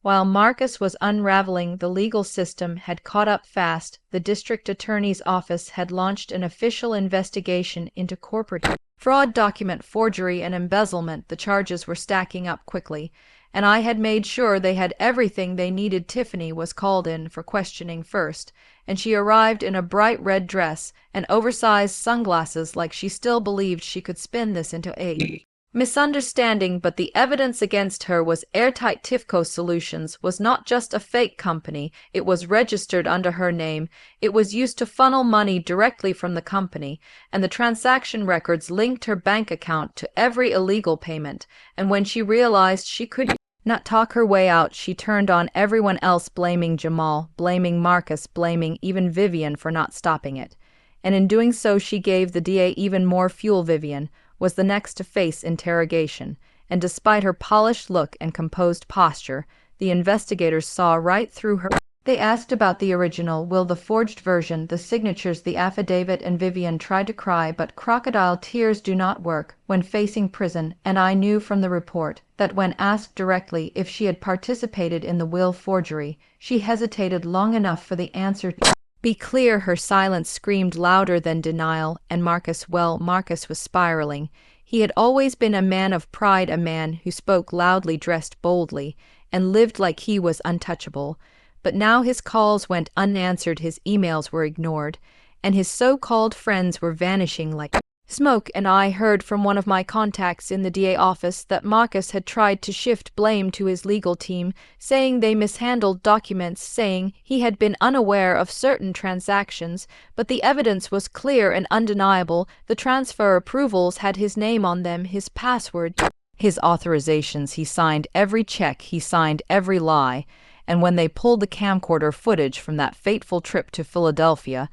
While Marcus was unraveling, the legal system had caught up fast. The district attorney's office had launched an official investigation into corporate fraud, document forgery, and embezzlement. The charges were stacking up quickly, and I had made sure they had everything they needed. Tiffany was called in for questioning first, and she arrived in a bright red dress and oversized sunglasses, like she still believed she could spin this into a misunderstanding. But the evidence against her was airtight. Tifco Solutions was not just a fake company, it was registered under her name. It was used to funnel money directly from the company, and the transaction records linked her bank account to every illegal payment. And when she realized she could not talk her way out, she turned on everyone else, blaming Jamal, blaming Marcus, blaming even Vivian for not stopping it. And in doing so, she gave the DA even more fuel. Vivian was the next to face interrogation, and despite her polished look and composed posture, the investigators saw right through her. They asked about the original will, the forged version, the signatures, the affidavit, and Vivian tried to cry, but crocodile tears do not work when facing prison, and I knew from the report that when asked directly if she had participated in the will forgery, she hesitated long enough for the answer to be clear. Her silence screamed louder than denial, and Marcus was spiraling. He had always been a man of pride, a man who spoke loudly, dressed boldly, and lived like he was untouchable. But now his calls went unanswered, his emails were ignored, and his so-called friends were vanishing like smoke. And I heard from one of my contacts in the DA office that Marcus had tried to shift blame to his legal team, saying they mishandled documents, saying he had been unaware of certain transactions, but the evidence was clear and undeniable. The transfer approvals had his name on them, his password, his authorizations. He signed every check, he signed every lie. And when they pulled the camcorder footage from that fateful trip to Philadelphia,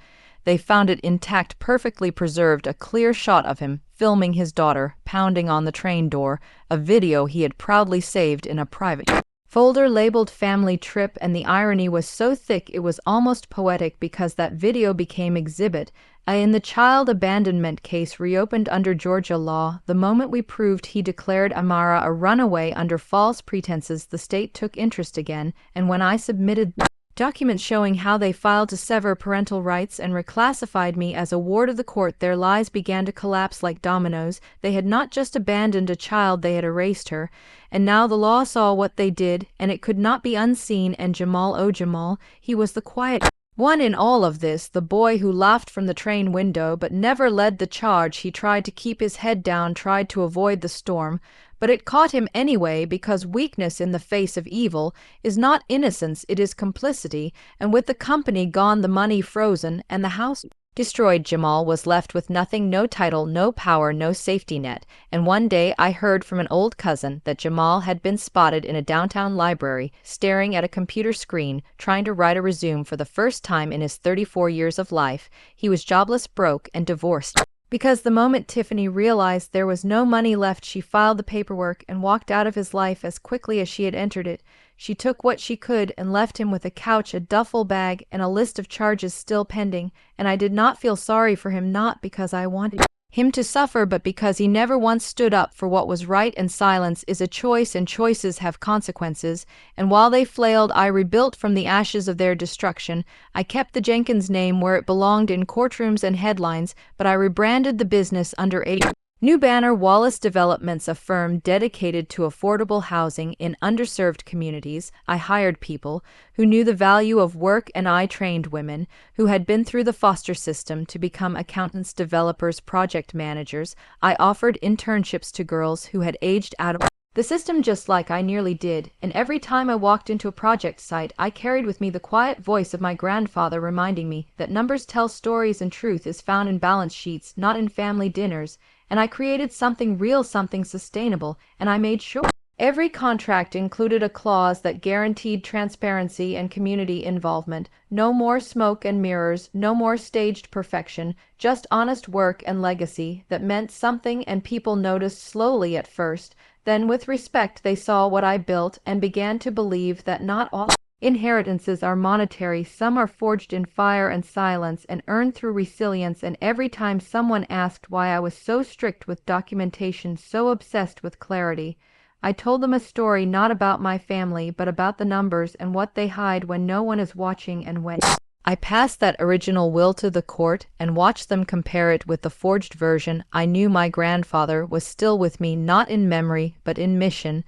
they found it intact, perfectly preserved, a clear shot of him filming his daughter pounding on the train door, a video he had proudly saved in a private folder labeled Family Trip, and the irony was so thick it was almost poetic because that video became exhibit A in the child abandonment case reopened under Georgia law. The moment we proved he declared Amara a runaway under false pretenses, the state took interest again, and when I submitted documents showing how they filed to sever parental rights and reclassified me as a ward of the court, their lies began to collapse like dominoes. They had not just abandoned a child, they had erased her. And now the law saw what they did, and it could not be unseen. And Jamal, oh Jamal, he was the quiet one in all of this, the boy who laughed from the train window but never led the charge. He tried to keep his head down, tried to avoid the storm, but it caught him anyway, because weakness in the face of evil is not innocence, it is complicity. And with the company gone, the money frozen, and the house destroyed, Jamal was left with nothing, no title, no power, no safety net. And one day I heard from an old cousin that Jamal had been spotted in a downtown library, staring at a computer screen, trying to write a resume for the first time in his 34 years of life. He was jobless, broke, and divorced. Because the moment Tiffany realized there was no money left, she filed the paperwork and walked out of his life as quickly as she had entered it. She took what she could and left him with a couch, a duffel bag, and a list of charges still pending, and I did not feel sorry for him, not because I wanted him to suffer, but because he never once stood up for what was right, and silence is a choice, and choices have consequences. And while they flailed, I rebuilt from the ashes of their destruction. I kept the Jenkins name where it belonged, in courtrooms and headlines, but I rebranded the business under a new banner, Wallace Developments, a firm dedicated to affordable housing in underserved communities. I hired people who knew the value of work, and I trained women who had been through the foster system to become accountants, developers, project managers. I offered internships to girls who had aged out of the system just like I nearly did, and every time I walked into a project site, I carried with me the quiet voice of my grandfather reminding me that numbers tell stories and truth is found in balance sheets, not in family dinners. And I created something real, something sustainable, and I made sure every contract included a clause that guaranteed transparency and community involvement. No more smoke and mirrors, no more staged perfection, just honest work and legacy that meant something, and people noticed slowly at first. Then with respect they saw what I built and began to believe that not all inheritances are monetary, some are forged in fire and silence and earned through resilience. And every time someone asked why I was so strict with documentation, so obsessed with clarity, I told them a story not about my family, but about the numbers and what they hide when no one is watching. And when I passed that original will to the court and watched them compare it with the forged version, I knew my grandfather was still with me, not in memory, but in mission.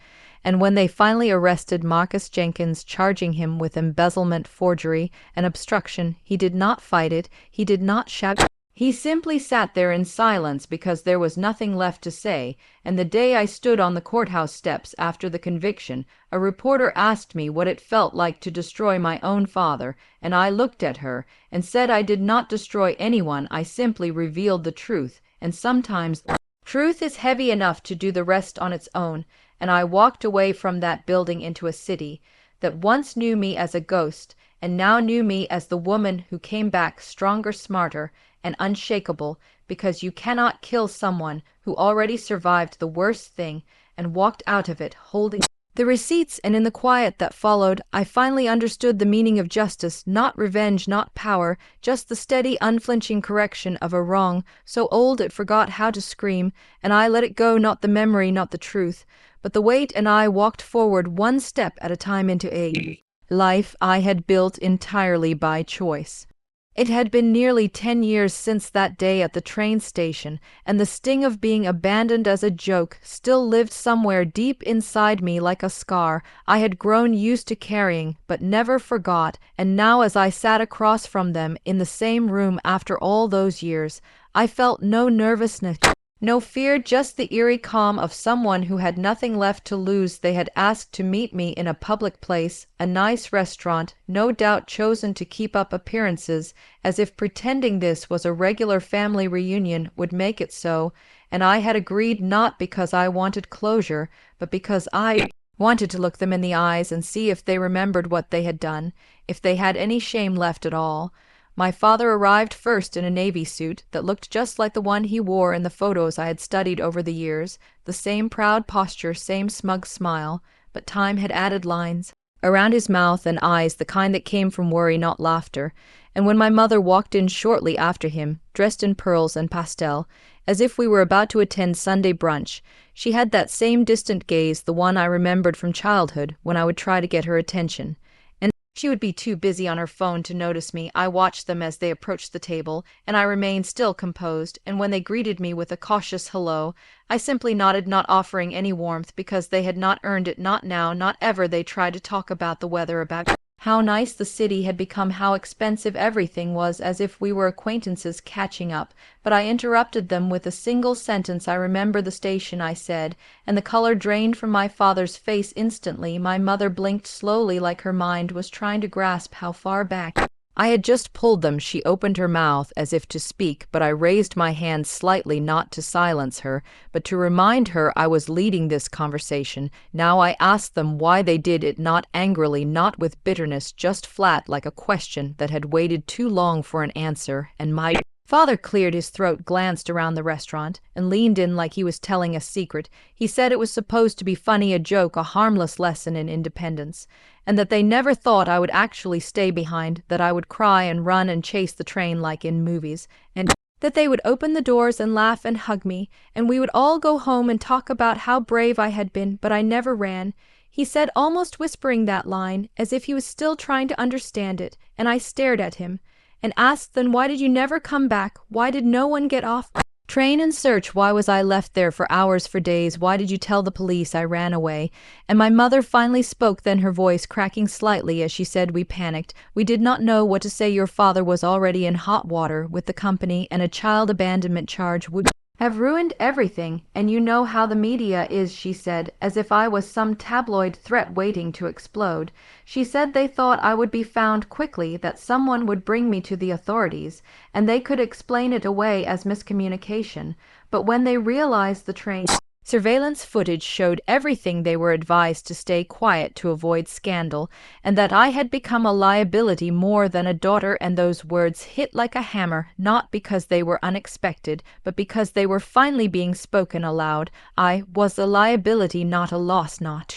And when they finally arrested Marcus Jenkins, charging him with embezzlement, forgery, and obstruction, he did not fight it, he did not shout. He simply sat there in silence because there was nothing left to say. And the day I stood on the courthouse steps after the conviction, a reporter asked me what it felt like to destroy my own father, and I looked at her and said I did not destroy anyone, I simply revealed the truth, and sometimes truth is heavy enough to do the rest on its own. And I walked away from that building into a city that once knew me as a ghost and now knew me as the woman who came back stronger, smarter, and unshakable, because you cannot kill someone who already survived the worst thing and walked out of it, holding the receipts, and in the quiet that followed, I finally understood the meaning of justice, not revenge, not power, just the steady, unflinching correction of a wrong, so old it forgot how to scream, and I let it go, not the memory, not the truth, but the weight, and I walked forward one step at a time into a life I had built entirely by choice. It had been nearly 10 years since that day at the train station, and the sting of being abandoned as a joke still lived somewhere deep inside me like a scar I had grown used to carrying but never forgot, and now as I sat across from them in the same room after all those years, I felt no nervousness, no fear, just the eerie calm of someone who had nothing left to lose. They had asked to meet me in a public place, a nice restaurant, no doubt chosen to keep up appearances, as if pretending this was a regular family reunion would make it so, and I had agreed not because I wanted closure, but because I wanted to look them in the eyes and see if they remembered what they had done, if they had any shame left at all. My father arrived first in a navy suit that looked just like the one he wore in the photos I had studied over the years, the same proud posture, same smug smile, but time had added lines around his mouth and eyes, the kind that came from worry, not laughter. And when my mother walked in shortly after him, dressed in pearls and pastel, as if we were about to attend Sunday brunch, she had that same distant gaze, the one I remembered from childhood when I would try to get her attention. She would be too busy on her phone to notice me. I watched them as they approached the table, and I remained still composed, and when they greeted me with a cautious hello, I simply nodded, not offering any warmth, because they had not earned it, not now, not ever. They tried to talk about the weather, about how nice the city had become, how expensive everything was, as if we were acquaintances catching up, but I interrupted them with a single sentence. "I remember the station," I said, and the color drained from my father's face instantly. My mother blinked slowly, like her mind was trying to grasp how far back I had just pulled them. She opened her mouth as if to speak, but I raised my hand slightly, not to silence her, but to remind her I was leading this conversation. Now I asked them why they did it, not angrily, not with bitterness, just flat, like a question that had waited too long for an answer, and my father cleared his throat, glanced around the restaurant, and leaned in like he was telling a secret. He said it was supposed to be funny, a joke, a harmless lesson in independence, and that they never thought I would actually stay behind, that I would cry and run and chase the train like in movies, and that they would open the doors and laugh and hug me, and we would all go home and talk about how brave I had been, but I never ran. He said, almost whispering that line, as if he was still trying to understand it, and I stared at him and asked, "Then why did you never come back? Why did no one get off train and search? Why was I left there for hours, for days? Why did you tell the police I ran away?" And my mother finally spoke, then her voice cracking slightly as she said, "We panicked. We did not know what to say. Your father was already in hot water with the company, and a child abandonment charge would have ruined everything, and you know how the media is," she said, as if I was some tabloid threat waiting to explode. She said they thought I would be found quickly, that someone would bring me to the authorities, and they could explain it away as miscommunication. But when they realized the train surveillance footage showed everything, they were advised to stay quiet to avoid scandal, and that I had become a liability more than a daughter. And those words hit like a hammer, not because they were unexpected, but because they were finally being spoken aloud. I was a liability, not a loss, not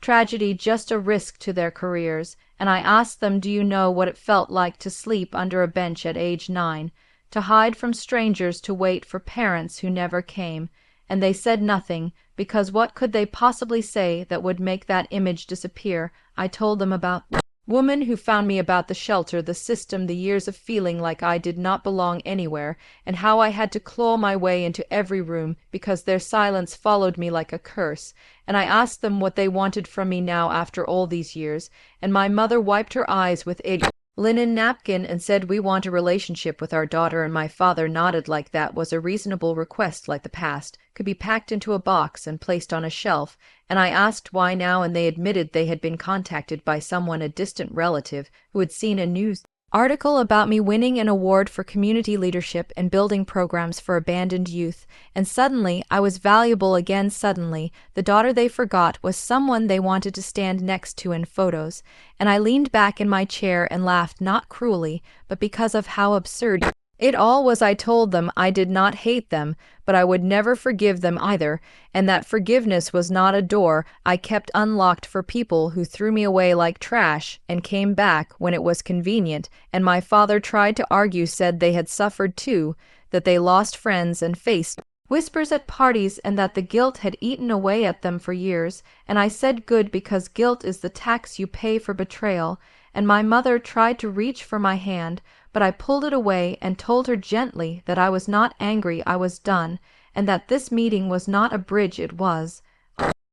tragedy, just a risk to their careers. And I asked them, "Do you know what it felt like to sleep under a bench at age 9, to hide from strangers, to wait for parents who never came?" And they said nothing, because what could they possibly say that would make that image disappear? I told them about the woman who found me, about the shelter, the system, the years of feeling like I did not belong anywhere, and how I had to claw my way into every room because their silence followed me like a curse. And I asked them what they wanted from me now after all these years, and my mother wiped her eyes with a linen napkin and said, "We want a relationship with our daughter." And my father nodded, like that was a reasonable request, like the past could be packed into a box and placed on a shelf. And I asked why now, and they admitted they had been contacted by someone, a distant relative, who had seen a news article about me winning an award for community leadership and building programs for abandoned youth. And suddenly I was valuable again. Suddenly the daughter they forgot was someone they wanted to stand next to in photos. And I leaned back in my chair and laughed, not cruelly, but because of how absurd It all was I told them I did not hate them, but I would never forgive them either, and that forgiveness was not a door I kept unlocked for people who threw me away like trash and came back when it was convenient, and my father tried to argue, said they had suffered too, that they lost friends and faced whispers at parties, and that the guilt had eaten away at them for years, and I said good because guilt is the tax you pay for betrayal, and my mother tried to reach for my hand, but I pulled it away and told her gently that I was not angry, I was done, and that this meeting was not a bridge, it was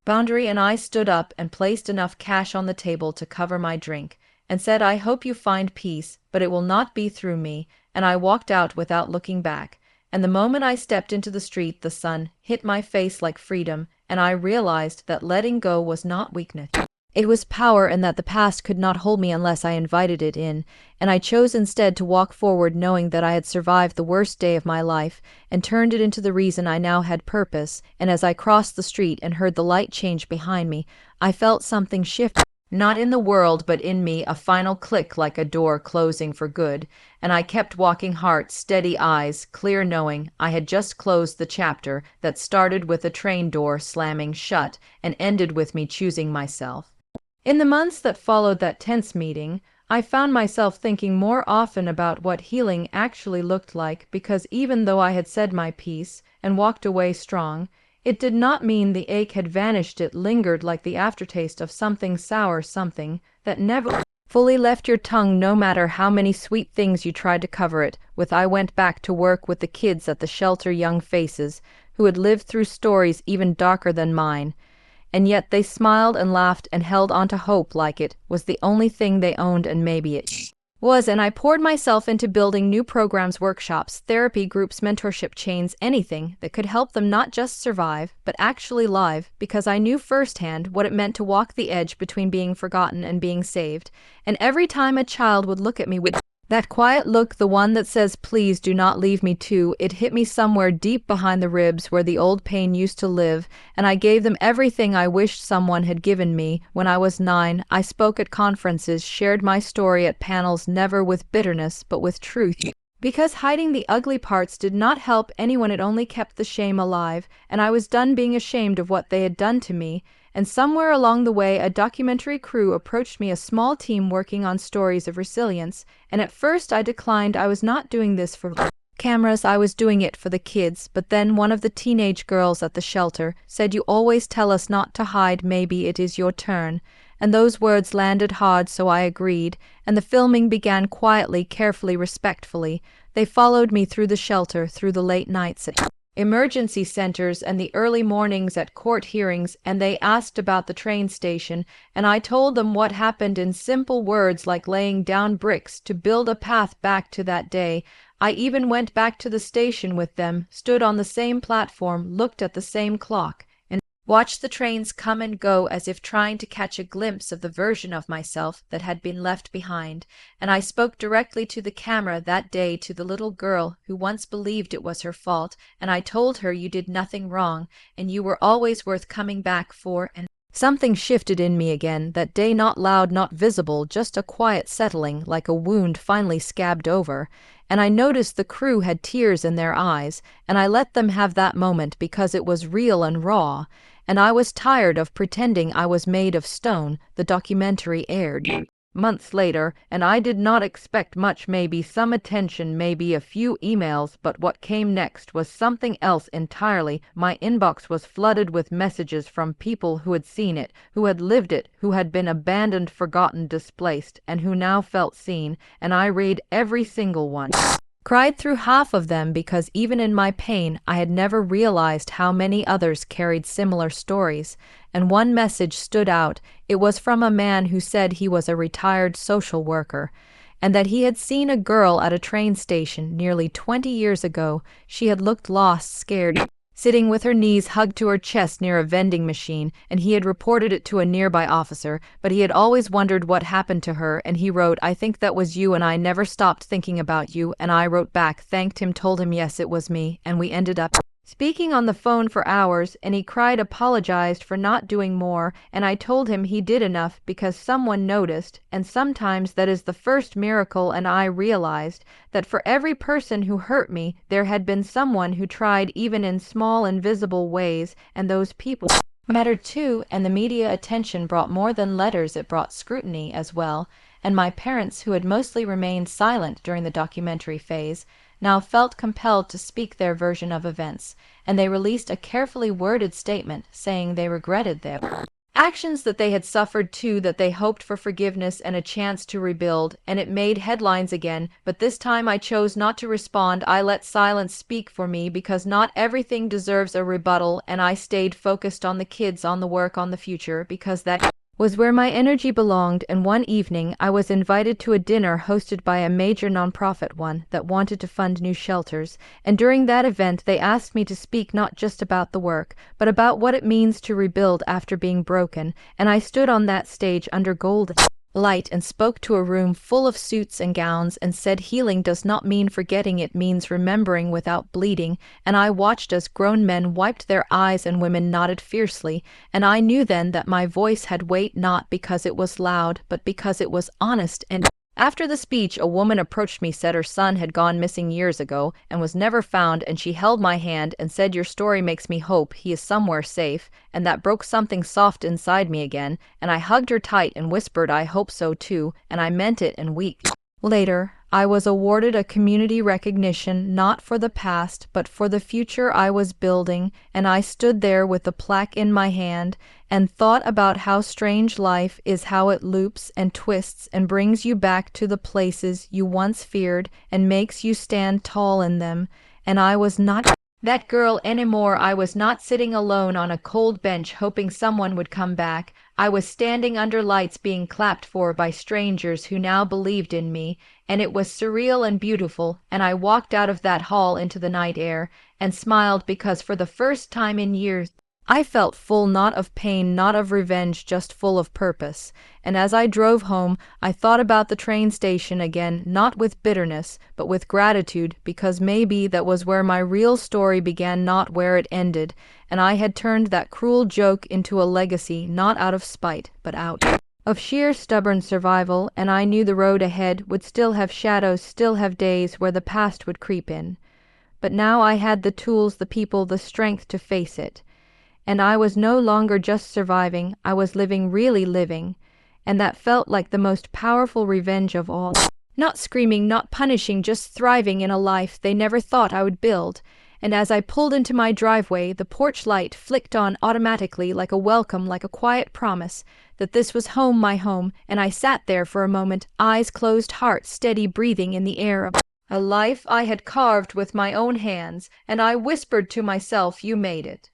boundary, and I stood up and placed enough cash on the table to cover my drink, and said, I hope you find peace, but it will not be through me, and I walked out without looking back. And the moment I stepped into the street, the sun hit my face like freedom, and I realized that letting go was not weakness. It was power, and that the past could not hold me unless I invited it in, and I chose instead to walk forward knowing that I had survived the worst day of my life and turned it into the reason I now had purpose, and as I crossed the street and heard the light change behind me, I felt something shift. Not in the world, but in me, a final click like a door closing for good, and I kept walking, heart steady, eyes clear, knowing I had just closed the chapter that started with a train door slamming shut and ended with me choosing myself. In the months that followed that tense meeting, I found myself thinking more often about what healing actually looked like, because even though I had said my piece and walked away strong, it did not mean the ache had vanished. It lingered like the aftertaste of something sour, something that never fully left your tongue, no matter how many sweet things you tried to cover it with. I went back to work with the kids at the shelter, young faces who had lived through stories even darker than mine, and yet they smiled and laughed and held on to hope like it was the only thing they owned, and maybe it was. And I poured myself into building new programs, workshops, therapy groups, mentorship chains, anything that could help them not just survive, but actually live, because I knew firsthand what it meant to walk the edge between being forgotten and being saved. And every time a child would look at me with that quiet look, the one that says, please do not leave me too, it hit me somewhere deep behind the ribs where the old pain used to live, and I gave them everything I wished someone had given me when I was 9. I spoke at conferences, shared my story at panels, never with bitterness, but with truth. Because hiding the ugly parts did not help anyone, it only kept the shame alive, and I was done being ashamed of what they had done to me. And somewhere along the way, a documentary crew approached me, a small team working on stories of resilience, and at first I declined. I was not doing this for cameras, I was doing it for the kids. But then one of the teenage girls at the shelter said, you always tell us not to hide, maybe it is your turn. And those words landed hard, so I agreed, and the filming began quietly, carefully, respectfully. They followed me through the shelter, through the late nights at emergency centers and the early mornings at court hearings, and they asked about the train station, and I told them what happened in simple words like laying down bricks to build a path back to that day. I even went back to the station with them, stood on the same platform, looked at the same clock, and watched the trains come and go, as if trying to catch a glimpse of the version of myself that had been left behind. And I spoke directly to the camera that day, to the little girl who once believed it was her fault, and I told her, you did nothing wrong, and you were always worth coming back for. And something shifted in me again that day, not loud, not visible, just a quiet settling, like a wound finally scabbed over. And I noticed the crew had tears in their eyes, and I let them have that moment because it was real and raw. And I was tired of pretending I was made of stone. The documentary aired months later, and I did not expect much, maybe some attention, maybe a few emails, but what came next was something else entirely. My inbox was flooded with messages from people who had seen it, who had lived it, who had been abandoned, forgotten, displaced, and who now felt seen, and I read every single one. Cried through half of them, because even in my pain I had never realized how many others carried similar stories. And one message stood out. It was from a man who said he was a retired social worker, and that he had seen a girl at a train station nearly 20 years ago. She had looked lost, scared, sitting with her knees hugged to her chest near a vending machine, and he had reported it to a nearby officer, but he had always wondered what happened to her. And he wrote, I think that was you, and I never stopped thinking about you. And I wrote back, thanked him, told him yes, it was me, and we ended up speaking on the phone for hours, and he cried, apologized for not doing more, and I told him he did enough because someone noticed, and sometimes that is the first miracle, and I realized that for every person who hurt me, there had been someone who tried even in small invisible ways, and those people mattered too, and the media attention brought more than letters, it brought scrutiny as well, and my parents, who had mostly remained silent during the documentary phase, now felt compelled to speak their version of events, and they released a carefully worded statement saying they regretted their actions, that they had suffered too, that they hoped for forgiveness and a chance to rebuild, and it made headlines again. But this time I chose not to respond. I let silence speak for me, because not everything deserves a rebuttal, and I stayed focused on the kids, on the work, on the future, because that was where my energy belonged. And one evening I was invited to a dinner hosted by a major nonprofit one that wanted to fund new shelters, and during that event they asked me to speak not just about the work, but about what it means to rebuild after being broken, and I stood on that stage under golden light and spoke to a room full of suits and gowns and said healing does not mean forgetting, it means remembering without bleeding. And I watched as grown men wiped their eyes and women nodded fiercely, and I knew then that my voice had weight, not because it was loud, but because it was honest. And after the speech, a woman approached me, said her son had gone missing years ago and was never found, and she held my hand and said, "Your story makes me hope he is somewhere safe," and that broke something soft inside me again, and I hugged her tight and whispered, "I hope so too," and I meant it. And weeks later, I was awarded a community recognition, not for the past, but for the future I was building, and I stood there with the plaque in my hand and thought about how strange life is, how it loops and twists and brings you back to the places you once feared and makes you stand tall in them. And I was not that girl anymore. I was not sitting alone on a cold bench hoping someone would come back. I was standing under lights being clapped for by strangers who now believed in me, and it was surreal and beautiful. And I walked out of that hall into the night air and smiled, because for the first time in years I felt full, not of pain, not of revenge, just full of purpose. And as I drove home, I thought about the train station again, not with bitterness, but with gratitude, because maybe that was where my real story began, not where it ended, and I had turned that cruel joke into a legacy, not out of spite, but out of sheer stubborn survival. And I knew the road ahead would still have shadows, still have days where the past would creep in. But now I had the tools, the people, the strength to face it. And I was no longer just surviving, I was living, really living, and that felt like the most powerful revenge of all. Not screaming, not punishing, just thriving in a life they never thought I would build. And as I pulled into my driveway, the porch light flicked on automatically, like a welcome, like a quiet promise that this was home, my home, and I sat there for a moment, eyes closed, heart steady, breathing in the air of a life I had carved with my own hands, and I whispered to myself, "You made it."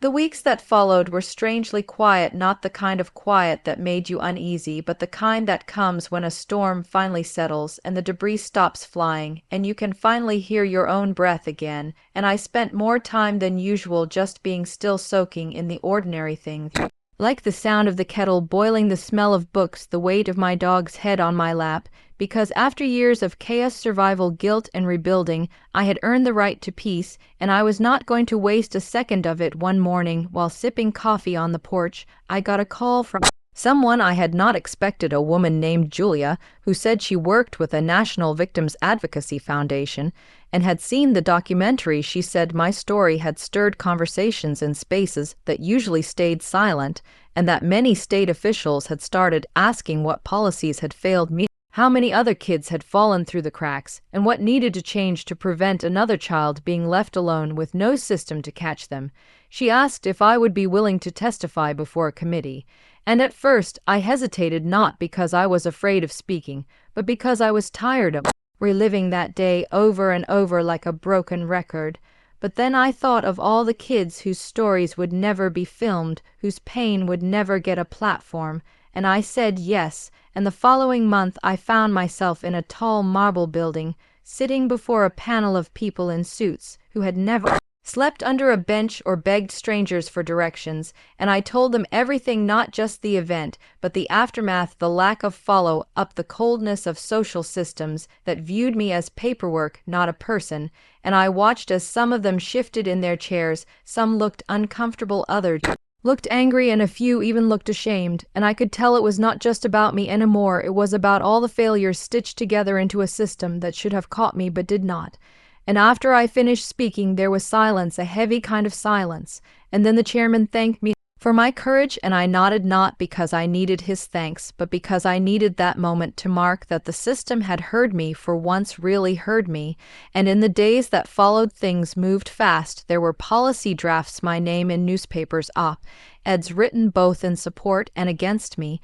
The weeks that followed were strangely quiet, not the kind of quiet that made you uneasy, but the kind that comes when a storm finally settles and the debris stops flying and you can finally hear your own breath again. And I spent more time than usual just being still, soaking in the ordinary things, like the sound of the kettle boiling, the smell of books, the weight of my dog's head on my lap, because after years of chaos, survival, guilt, and rebuilding, I had earned the right to peace, and I was not going to waste a second of it. One morning, while sipping coffee on the porch, I got a call from someone I had not expected, a woman named Julia, who said she worked with a National Victims Advocacy Foundation and had seen the documentary. She said my story had stirred conversations in spaces that usually stayed silent, and that many state officials had started asking what policies had failed me, how many other kids had fallen through the cracks, and what needed to change to prevent another child being left alone with no system to catch them. She asked if I would be willing to testify before a committee, and at first I hesitated, not because I was afraid of speaking, but because I was tired of reliving that day over and over like a broken record. But then I thought of all the kids whose stories would never be filmed, whose pain would never get a platform, and I said yes. And the following month I found myself in a tall marble building, sitting before a panel of people in suits who had never slept under a bench or begged strangers for directions, and I told them everything, not just the event, but the aftermath, the lack of follow-up, the coldness of social systems that viewed me as paperwork, not a person, and I watched as some of them shifted in their chairs, some looked uncomfortable, others looked angry, and a few even looked ashamed, and I could tell it was not just about me anymore, it was about all the failures stitched together into a system that should have caught me but did not. And after I finished speaking, there was silence, a heavy kind of silence, and then the chairman thanked me for my courage, and I nodded, not because I needed his thanks, but because I needed that moment to mark that the system had heard me, for once really heard me. And in the days that followed, things moved fast. There were policy drafts, my name in newspapers, op-eds written both in support and against me.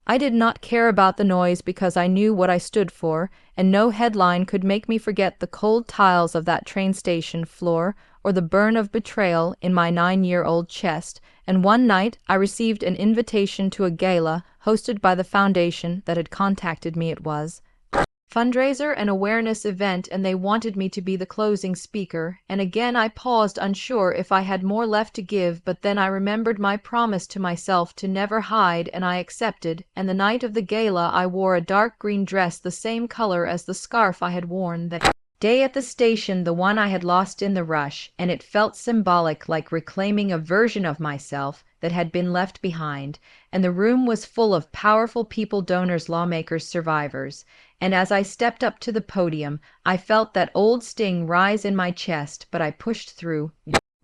I did not care about the noise because I knew what I stood for, and no headline could make me forget the cold tiles of that train station floor or the burn of betrayal in my 9-year-old chest. And one night I received an invitation to a gala hosted by the foundation that had contacted me. It was fundraiser and awareness event, and they wanted me to be the closing speaker. And again I paused, unsure if I had more left to give, but then I remembered my promise to myself to never hide, and I accepted. And the night of the gala I wore a dark green dress, the same color as the scarf I had worn that day at the station, the one I had lost in the rush, and it felt symbolic, like reclaiming a version of myself that had been left behind. And the room was full of powerful people, donors, lawmakers, survivors. And as I stepped up to the podium, I felt that old sting rise in my chest, but I pushed through.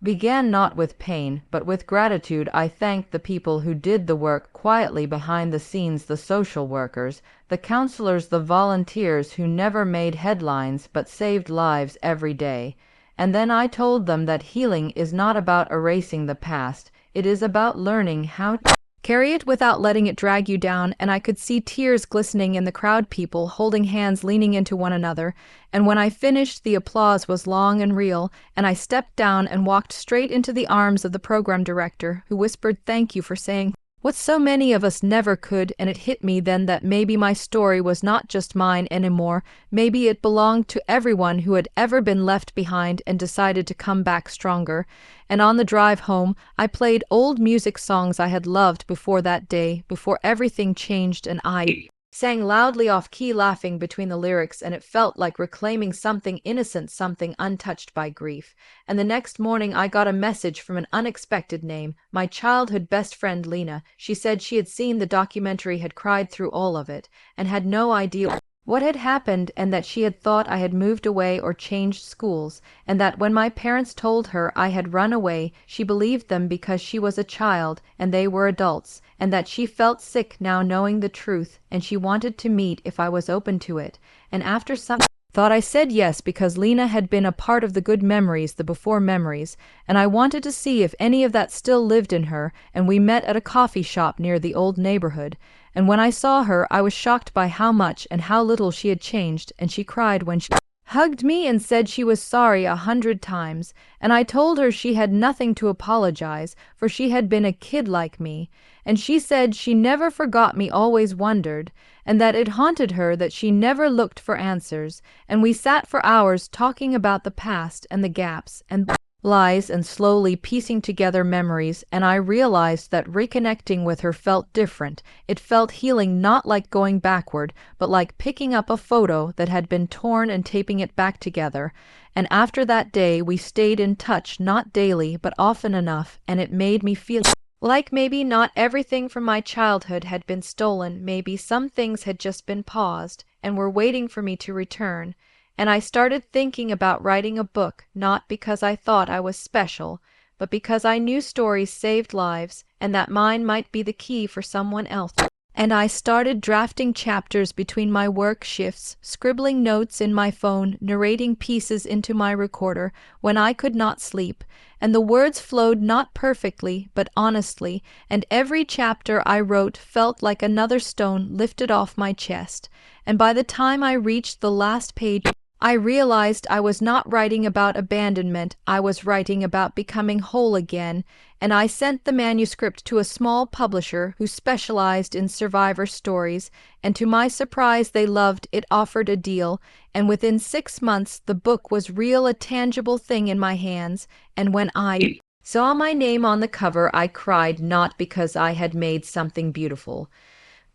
Began not with pain, but with gratitude. I thanked the people who did the work quietly behind the scenes, the social workers, the counselors, the volunteers who never made headlines but saved lives every day. And then I told them that healing is not about erasing the past, it is about learning how to carry it without letting it drag you down. And I could see tears glistening in the crowd, people holding hands, leaning into one another. And when I finished, the applause was long and real, and I stepped down and walked straight into the arms of the program director, who whispered, "Thank you for saying what so many of us never could." And it hit me then that maybe my story was not just mine anymore. Maybe it belonged to everyone who had ever been left behind and decided to come back stronger. And on the drive home, I played old music, songs I had loved before that day, before everything changed, and I sang loudly off key, laughing between the lyrics, and it felt like reclaiming something innocent, something untouched by grief. And the next morning I got a message from an unexpected name, my childhood best friend Lena. She said she had seen the documentary, had cried through all of it, and had no idea what had happened, and that she had thought I had moved away or changed schools, and that when my parents told her I had run away, she believed them because she was a child and they were adults, and that she felt sick now knowing the truth, and she wanted to meet if I was open to it. And after some thought, I said yes, because Lena had been a part of the good memories, the before memories, and I wanted to see if any of that still lived in her. And we met at a coffee shop near the old neighborhood. And when I saw her, I was shocked by how much and how little she had changed, and she cried when she hugged me and said she was sorry 100 times. And I told her she had nothing to apologize, for she had been a kid like me. And she said she never forgot me, always wondered, and that it haunted her, that she never looked for answers. And we sat for hours talking about the past and the gaps and lies, and slowly piecing together memories. And I realized that reconnecting with her felt different. It felt healing, not like going backward, but like picking up a photo that had been torn and taping it back together. And after that day we stayed in touch, not daily, but often enough, and it made me feel like maybe not everything from my childhood had been stolen. Maybe some things had just been paused and were waiting for me to return. And I started thinking about writing a book, not because I thought I was special, but because I knew stories saved lives, and that mine might be the key for someone else. And I started drafting chapters between my work shifts, scribbling notes in my phone, narrating pieces into my recorder when I could not sleep. And the words flowed not perfectly, but honestly, and every chapter I wrote felt like another stone lifted off my chest. And by the time I reached the last page, I realized I was not writing about abandonment, I was writing about becoming whole again, and I sent the manuscript to a small publisher who specialized in survivor stories, and to my surprise they loved it, offered a deal, and within 6 months the book was real, a tangible thing in my hands, and when I saw my name on the cover I cried, not because I had made something beautiful,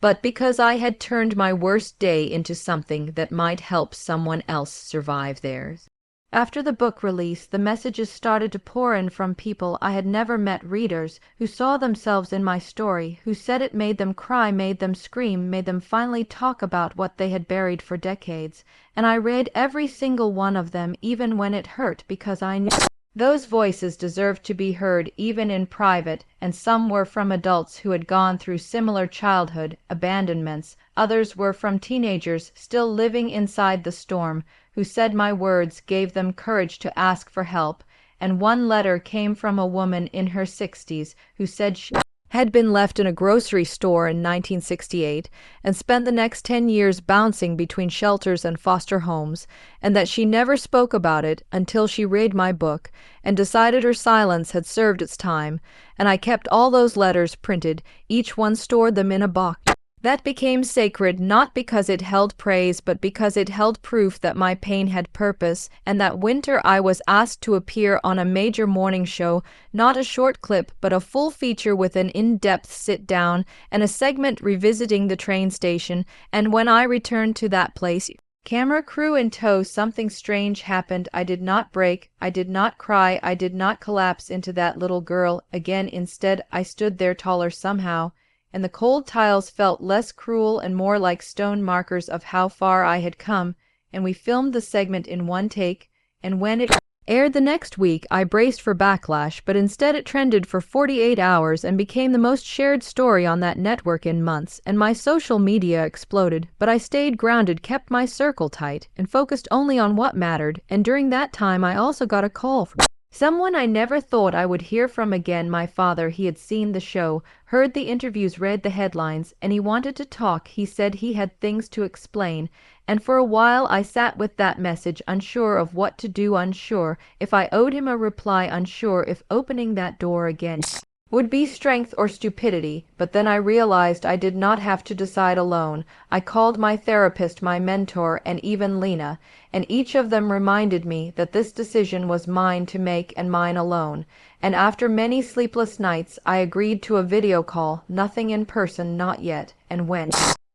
but because I had turned my worst day into something that might help someone else survive theirs. After the book release, the messages started to pour in from people I had never met, readers who saw themselves in my story, who said it made them cry, made them scream, made them finally talk about what they had buried for decades. And I read every single one of them, even when it hurt, because I knew those voices deserved to be heard even in private, and some were from adults who had gone through similar childhood abandonments, others were from teenagers still living inside the storm, who said my words gave them courage to ask for help, and one letter came from a woman in her 60s who said she had been left in a grocery store in 1968 and spent the next 10 years bouncing between shelters and foster homes, and that she never spoke about it until she read my book and decided her silence had served its time, and I kept all those letters printed, each one stored them in a box that became sacred, not because it held praise, but because it held proof that my pain had purpose. And that winter I was asked to appear on a major morning show, not a short clip, but a full feature with an in-depth sit-down and a segment revisiting the train station. And when I returned to that place, camera crew in tow, something strange happened. I did not break, I did not cry, I did not collapse into that little girl again. Instead, I stood there taller somehow, and the cold tiles felt less cruel and more like stone markers of how far I had come, and we filmed the segment in one take, and when it aired the next week I braced for backlash, but instead it trended for 48 hours and became the most shared story on that network in months, and my social media exploded. But I stayed grounded, kept my circle tight, and focused only on what mattered, and during that time I also got a call from someone I never thought I would hear from again. My father. He had seen the show, heard the interviews, read the headlines, and he wanted to talk. He said he had things to explain, and for a while I sat with that message, unsure of what to do, unsure if I owed him a reply, unsure if opening that door again would be strength or stupidity. But then I realized I did not have to decide alone. I called my therapist, my mentor, and even Lena, and each of them reminded me that this decision was mine to make and mine alone. And after many sleepless nights, I agreed to a video call, nothing in person, not yet. And when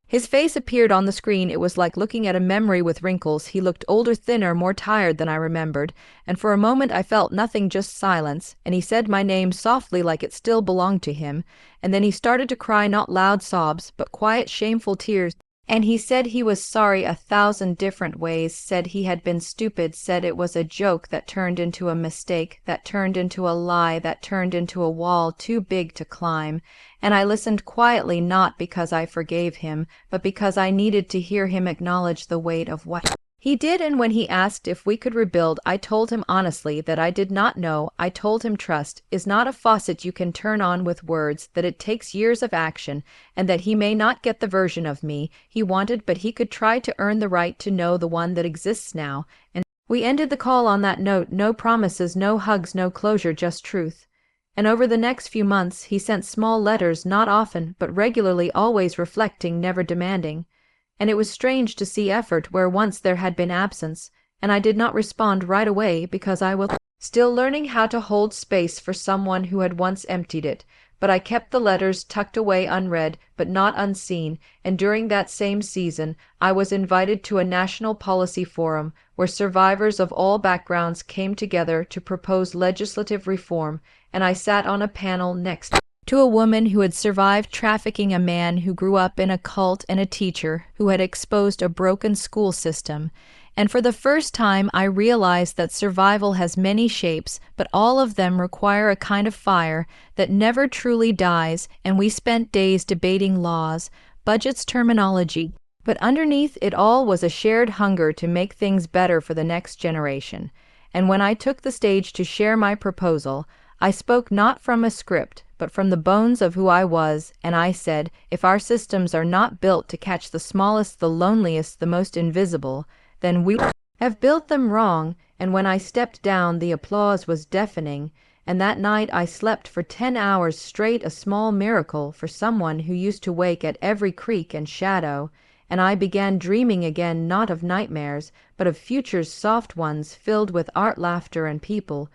his face appeared on the screen, it was like looking at a memory with wrinkles. He looked older, thinner, more tired than I remembered, and for a moment I felt nothing, just silence, and he said my name softly like it still belonged to him, and then he started to cry, not loud sobs, but quiet, shameful tears. And he said he was sorry 1,000 different ways, said he had been stupid, said it was a joke that turned into a mistake, that turned into a lie, that turned into a wall too big to climb. And I listened quietly, not because I forgave him, but because I needed to hear him acknowledge the weight of what he did. And when he asked if we could rebuild, I told him honestly that I did not know. I told him trust is not a faucet you can turn on with words, that it takes years of action, and that he may not get the version of me he wanted, but he could try to earn the right to know the one that exists now. And we ended the call on that note. No promises, no hugs, no closure, just truth. And over the next few months he sent small letters, not often, but regularly, always reflecting, never demanding. And it was strange to see effort where once there had been absence, and I did not respond right away because I was still learning how to hold space for someone who had once emptied it. But I kept the letters tucked away, unread, but not unseen, and during that same season I was invited to a national policy forum where survivors of all backgrounds came together to propose legislative reform, and I sat on a panel next to a woman who had survived trafficking, a man who grew up in a cult, and a teacher who had exposed a broken school system. And for the first time I realized that survival has many shapes, but all of them require a kind of fire that never truly dies. And we spent days debating laws, budgets, terminology, but underneath it all was a shared hunger to make things better for the next generation. And when I took the stage to share my proposal, I spoke not from a script, but from the bones of who I was, and I said, if our systems are not built to catch the smallest, the loneliest, the most invisible, then we have built them wrong, and when I stepped down the applause was deafening, and that night I slept for 10 hours straight, a small miracle for someone who used to wake at every creak and shadow, and I began dreaming again, not of nightmares, but of futures, soft ones, filled with art, laughter, and people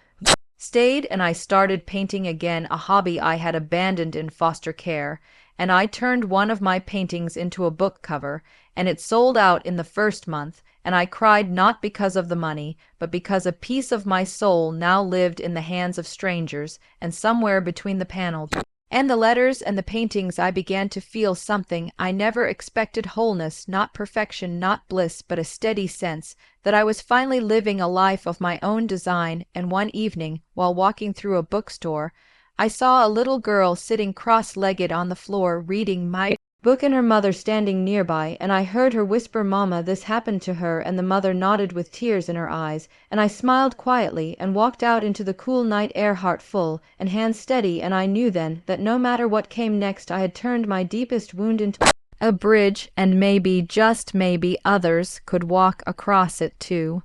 stayed, and I started painting again, a hobby I had abandoned in foster care, and I turned one of my paintings into a book cover, and it sold out in the first month, and I cried not because of the money, but because a piece of my soul now lived in the hands of strangers, and somewhere between the panels and the letters and the paintings I began to feel something I never expected: wholeness, not perfection, not bliss, but a steady sense that I was finally living a life of my own design. And one evening, while walking through a bookstore, I saw a little girl sitting cross-legged on the floor reading my book, and her mother standing nearby, and I heard her whisper, "Mama, this happened to her," and the mother nodded with tears in her eyes, and I smiled quietly and walked out into the cool night air, heart full and hands steady, and I knew then that no matter what came next I had turned my deepest wound into a bridge, and maybe, just maybe, others could walk across it too.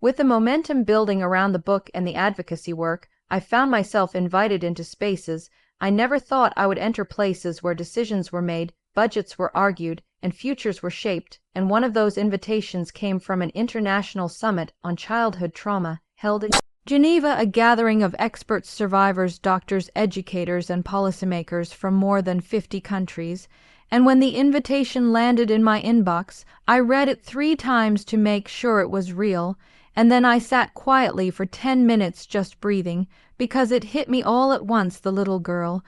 With the momentum building around the book and the advocacy work, I found myself invited into spaces I never thought I would enter, places where decisions were made, budgets were argued, and futures were shaped, and one of those invitations came from an international summit on childhood trauma held in Geneva, a gathering of experts, survivors, doctors, educators, and policymakers from more than 50 countries. And when the invitation landed in my inbox, I read it 3 times to make sure it was real, and then I sat quietly for 10 minutes just breathing, because it hit me all at once. The little girl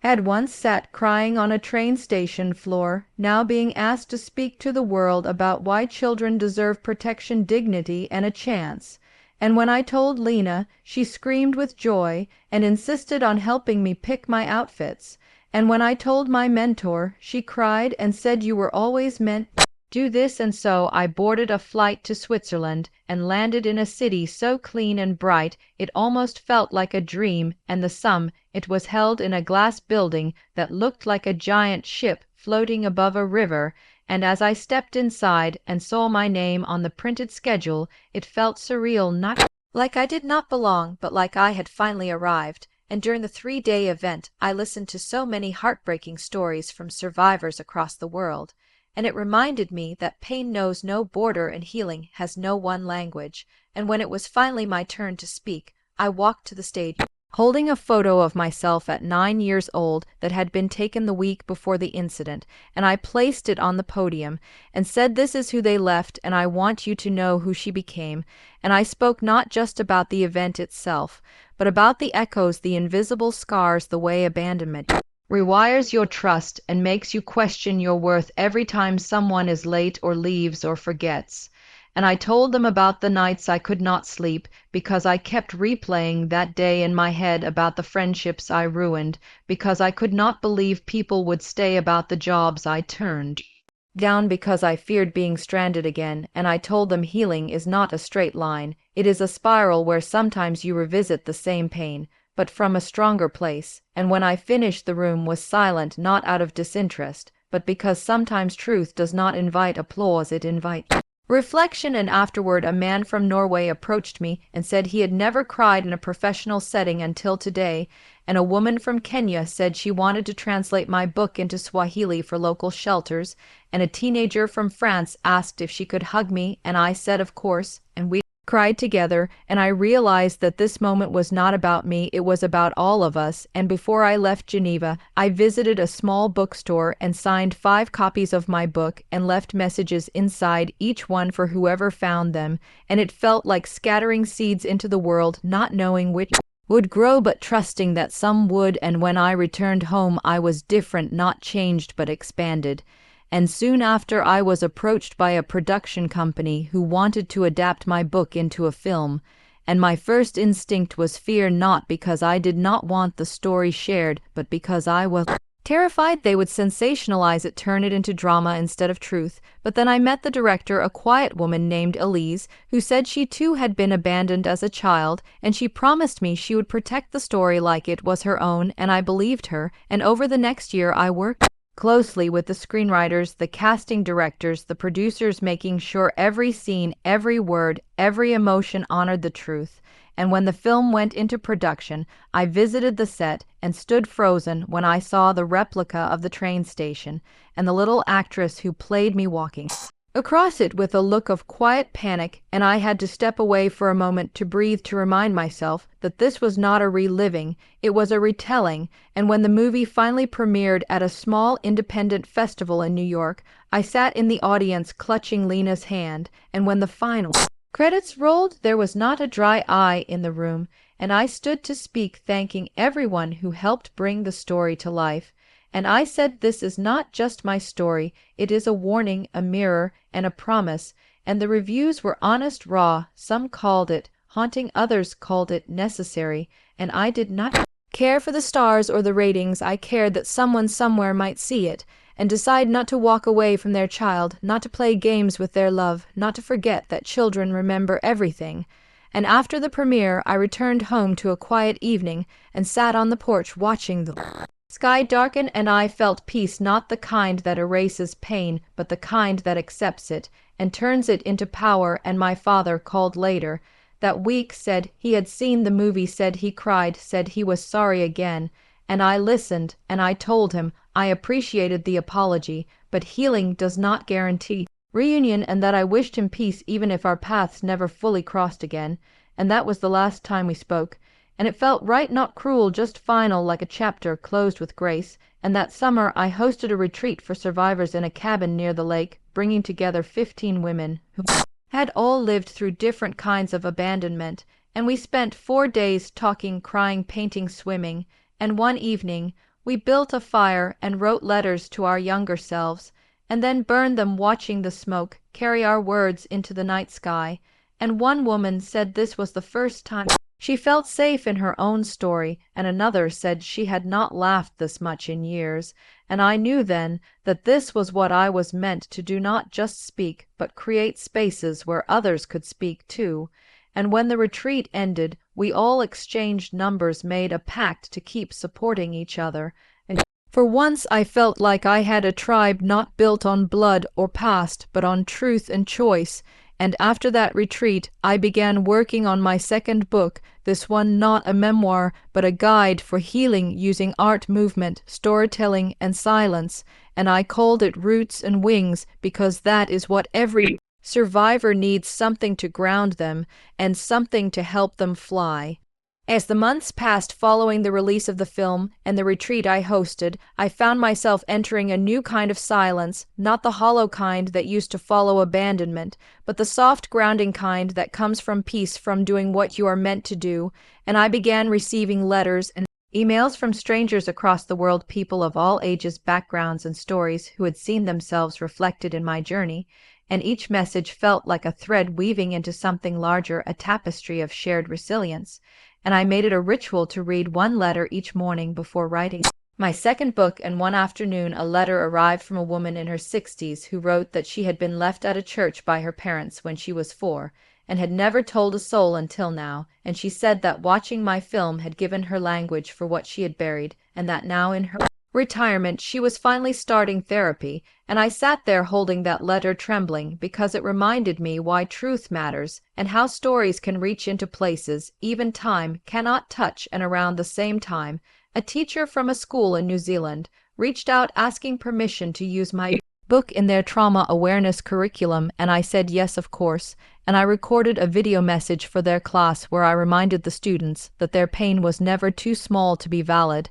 had once sat crying on a train station floor, now being asked to speak to the world about why children deserve protection, dignity, and a chance. And when I told Lena, she screamed with joy and insisted on helping me pick my outfits. And when I told my mentor, she cried and said, "You were always meant to do this." And so I boarded a flight to Switzerland and landed in a city so clean and bright it almost felt like a dream, and the sum it was held in a glass building that looked like a giant ship floating above a river. And as I stepped inside and saw my name on the printed schedule, it felt surreal, not like I did not belong, but like I had finally arrived. And during the 3-day event, I listened to so many heartbreaking stories from survivors across the world, and it reminded me that pain knows no border and healing has no one language. And when it was finally my turn to speak, I walked to the stage, holding a photo of myself at 9 years old that had been taken the week before the incident, and I placed it on the podium and said, "This is who they left, and I want you to know who she became." And I spoke not just about the event itself, but about the echoes, the invisible scars, the way abandonment rewires your trust and makes you question your worth every time someone is late or leaves or forgets. And I told them about the nights I could not sleep because I kept replaying that day in my head, about the friendships I ruined because I could not believe people would stay, about the jobs I turned down because I feared being stranded again. And I told them healing is not a straight line. It is a spiral where sometimes you revisit the same pain, but from a stronger place. And when I finished, the room was silent, not out of disinterest, but because sometimes truth does not invite applause, it invites reflection. And afterward, a man from Norway approached me and said he had never cried in a professional setting until today, and a woman from Kenya said she wanted to translate my book into Swahili for local shelters, and a teenager from France asked if she could hug me, and I said of course, and we cried together. And I realized that this moment was not about me, it was about all of us. And before I left Geneva, I visited a small bookstore and signed 5 copies of my book and left messages inside each one for whoever found them. And it felt like scattering seeds into the world, not knowing which would grow, but trusting that some would. And when I returned home, I was different, not changed, but expanded. And soon after, I was approached by a production company who wanted to adapt my book into a film. And my first instinct was fear, not because I did not want the story shared, but because I was terrified they would sensationalize it, turn it into drama instead of truth. But then I met the director, a quiet woman named Elise, who said she too had been abandoned as a child, and she promised me she would protect the story like it was her own, and I believed her. And over the next year, I worked closely with the screenwriters, the casting directors, the producers, making sure every scene, every word, every emotion honored the truth. And when the film went into production, I visited the set and stood frozen when I saw the replica of the train station and the little actress who played me walking across it with a look of quiet panic, and I had to step away for a moment to breathe to remind myself that this was not a reliving, it was a retelling. And when the movie finally premiered at a small independent festival in New York, I sat in the audience clutching Lena's hand, and when the final credits rolled, there was not a dry eye in the room, and I stood to speak, thanking everyone who helped bring the story to life. And I said, this is not just my story, it is a warning, a mirror, and a promise. And the reviews were honest, raw. Some called it haunting, others called it necessary. And I did not care for the stars or the ratings. I cared that someone somewhere might see it and decide not to walk away from their child, not to play games with their love, not to forget that children remember everything. And after the premiere, I returned home to a quiet evening and sat on the porch watching the sky darken, and I felt peace, not the kind that erases pain, but the kind that accepts it and turns it into power. And my father called later that week, said he had seen the movie, said he cried, said he was sorry again. And I listened, and I told him I appreciated the apology, but healing does not guarantee reunion, and that I wished him peace even if our paths never fully crossed again. And that was the last time we spoke. And it felt right, not cruel, just final, like a chapter closed with grace. And that summer I hosted a retreat for survivors in a cabin near the lake, bringing together 15 women who had all lived through different kinds of abandonment. And we spent 4 days talking, crying, painting, swimming. And one evening we built a fire and wrote letters to our younger selves, and then burned them, watching the smoke carry our words into the night sky. And one woman said this was the first time she felt safe in her own story, and another said she had not laughed this much in years. And I knew then that this was what I was meant to do, not just speak, but create spaces where others could speak too. And when the retreat ended, we all exchanged numbers, made a pact to keep supporting each other. And for once I felt like I had a tribe not built on blood or past, but on truth and choice. And after that retreat, I began working on my second book, this one not a memoir, but a guide for healing using art, movement, storytelling, and silence. And I called it Roots and Wings because that is what every survivor needs, something to ground them and something to help them fly. As the months passed following the release of the film and the retreat I hosted, I found myself entering a new kind of silence, not the hollow kind that used to follow abandonment, but the soft, grounding kind that comes from peace, from doing what you are meant to do. And I began receiving letters and emails from strangers across the world, people of all ages, backgrounds, and stories who had seen themselves reflected in my journey. And each message felt like a thread weaving into something larger, a tapestry of shared resilience. And I made it a ritual to read one letter each morning before writing my second book. And one afternoon a letter arrived from a woman in her 60s who wrote that she had been left at a church by her parents when she was 4 and had never told a soul until now. And she said that watching my film had given her language for what she had buried, and that now in her retirement she was finally starting therapy. And I sat there holding that letter, trembling, because it reminded me why truth matters and how stories can reach into places even time cannot touch. And around the same time, a teacher from a school in New Zealand reached out asking permission to use my book in their trauma awareness curriculum, and I said yes, of course. And I recorded a video message for their class where I reminded the students that their pain was never too small to be valid,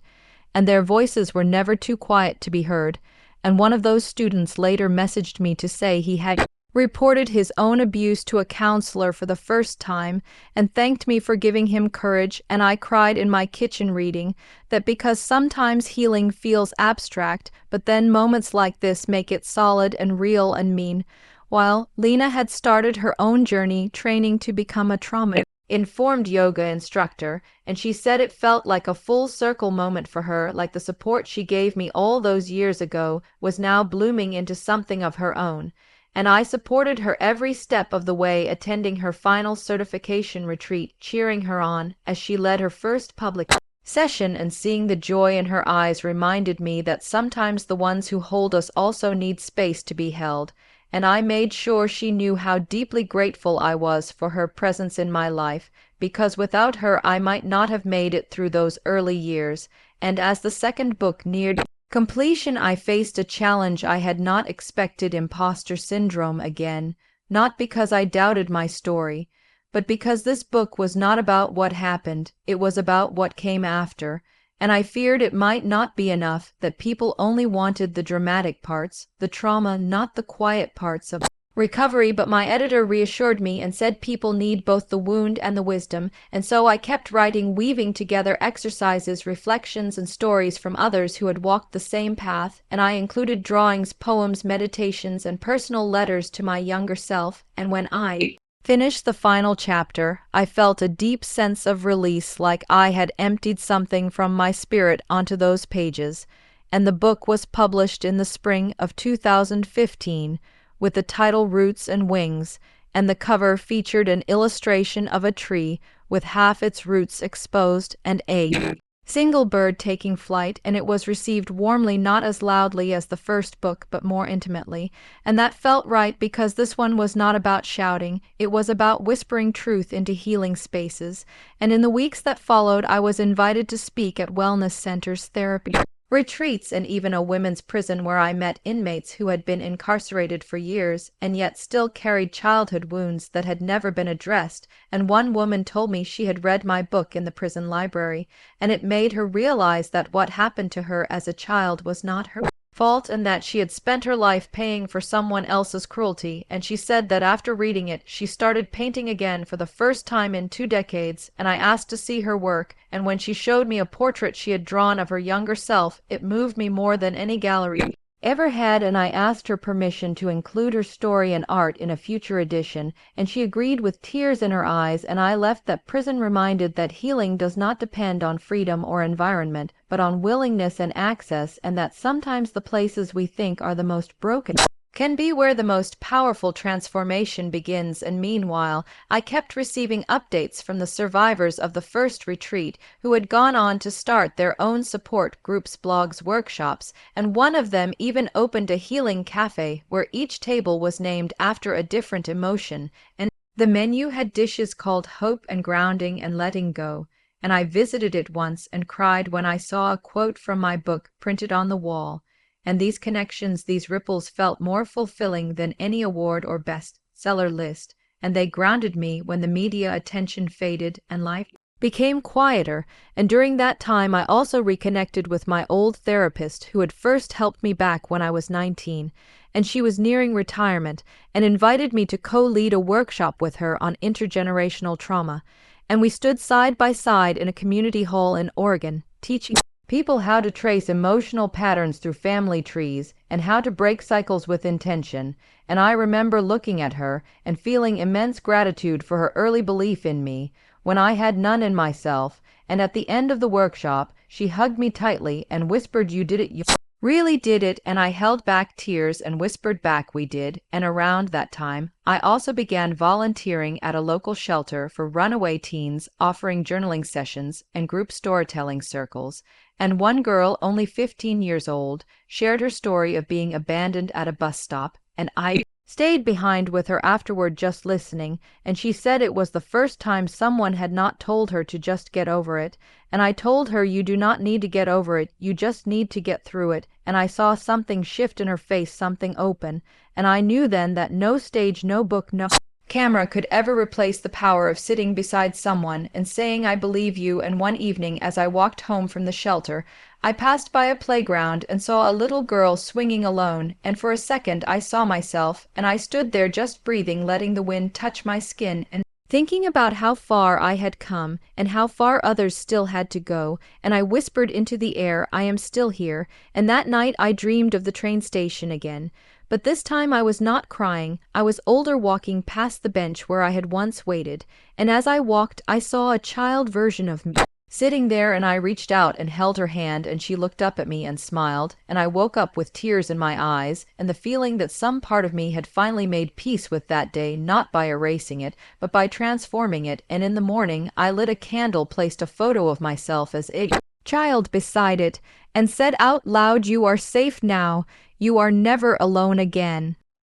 and their voices were never too quiet to be heard. And one of those students later messaged me to say he had reported his own abuse to a counselor for the first time and thanked me for giving him courage. And I cried in my kitchen reading that because sometimes healing feels abstract, but then moments like this make it solid and real and mean. While Lena had started her own journey training to become a trauma-informed yoga instructor, and she said it felt like a full circle moment for her, like the support she gave me all those years ago was now blooming into something of her own. And I supported her every step of the way, attending her final certification retreat, cheering her on as she led her first public session, and seeing the joy in her eyes reminded me that sometimes the ones who hold us also need space to be held, and I made sure she knew how deeply grateful I was for her presence in my life, because without her I might not have made it through those early years. And as the second book neared completion, I faced a challenge I had not expected: imposter syndrome again, not because I doubted my story, but because this book was not about what happened, it was about what came after, and I feared it might not be enough, that people only wanted the dramatic parts, the trauma, not the quiet parts of recovery. But my editor reassured me and said people need both the wound and the wisdom, and so I kept writing, weaving together exercises, reflections, and stories from others who had walked the same path, and I included drawings, poems, meditations, and personal letters to my younger self. And when I finished the final chapter, I felt a deep sense of release, like I had emptied something from my spirit onto those pages, and the book was published in the spring of 2015 with the title Roots and Wings, and the cover featured an illustration of a tree with half its roots exposed and a single bird taking flight, and it was received warmly, not as loudly as the first book, but more intimately. And that felt right, because this one was not about shouting, it was about whispering truth into healing spaces. And in the weeks that followed, I was invited to speak at wellness centers, therapy retreats, and even a women's prison, where I met inmates who had been incarcerated for years and yet still carried childhood wounds that had never been addressed. And one woman told me she had read my book in the prison library, and it made her realize that what happened to her as a child was not her fault, and that she had spent her life paying for someone else's cruelty. And she said that after reading it, she started painting again for the first time in 2 decades, and I asked to see her work, and when she showed me a portrait she had drawn of her younger self, it moved me more than any gallery ever had, and I asked her permission to include her story and art in a future edition, and she agreed with tears in her eyes. And I left that prison reminded that healing does not depend on freedom or environment, but on willingness and access, and that sometimes the places we think are the most broken can be where the most powerful transformation begins. And meanwhile, I kept receiving updates from the survivors of the first retreat, who had gone on to start their own support groups, blogs, workshops, and one of them even opened a healing cafe where each table was named after a different emotion, and the menu had dishes called Hope and Grounding and Letting Go. And I visited it once and cried when I saw a quote from my book printed on the wall. And these connections, these ripples, felt more fulfilling than any award or bestseller list, and they grounded me when the media attention faded and life became quieter. And during that time I also reconnected with my old therapist, who had first helped me back when I was 19, and she was nearing retirement, and invited me to co-lead a workshop with her on intergenerational trauma. And we stood side by side in a community hall in Oregon, teaching people how to trace emotional patterns through family trees and how to break cycles with intention. And I remember looking at her and feeling immense gratitude for her early belief in me when I had none in myself. And at the end of the workshop, she hugged me tightly and whispered, "You did it, you really did it." And I held back tears and whispered back, "We did." And around that time, I also began volunteering at a local shelter for runaway teens, offering journaling sessions and group storytelling circles. And one girl, only 15 years old, shared her story of being abandoned at a bus stop, and I stayed behind with her afterward, just listening, and she said it was the first time someone had not told her to just get over it. And I told her, "You do not need to get over it, you just need to get through it." And I saw something shift in her face, something open, and I knew then that no stage, no book, no camera could ever replace the power of sitting beside someone and saying, "I believe you." And one evening, as I walked home from the shelter, I passed by a playground and saw a little girl swinging alone, and for a second I saw myself, and I stood there just breathing, letting the wind touch my skin, and thinking about how far I had come and how far others still had to go. And I whispered into the air, "I am still here." And that night I dreamed of the train station again. But this time I was not crying. I was older, walking past the bench where I had once waited, and as I walked I saw a child version of me, sitting there, and I reached out and held her hand, and she looked up at me and smiled, and I woke up with tears in my eyes and the feeling that some part of me had finally made peace with that day, not by erasing it, but by transforming it. And in the morning I lit a candle, placed a photo of myself as a child beside it, and said out loud, "You are safe now. You are never alone again."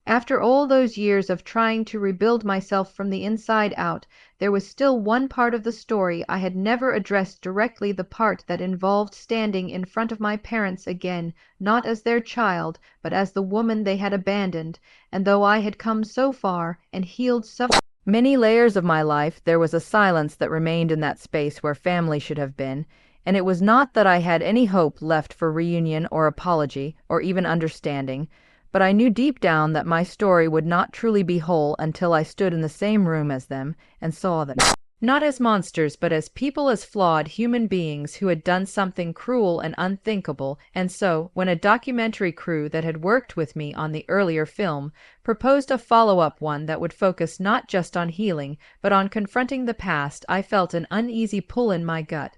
After all those years of trying to rebuild myself from the inside out, there was still one part of the story I had never addressed directly, the part that involved standing in front of my parents again, not as their child, but as the woman they had abandoned. And though I had come so far and healed so many layers of my life, there was a silence that remained in that space where family should have been. And it was not that I had any hope left for reunion or apology or even understanding, but I knew deep down that my story would not truly be whole until I stood in the same room as them and saw them, not as monsters, but as people, as flawed human beings who had done something cruel and unthinkable. And so, when a documentary crew that had worked with me on the earlier film proposed a follow-up one that would focus not just on healing, but on confronting the past, I felt an uneasy pull in my gut.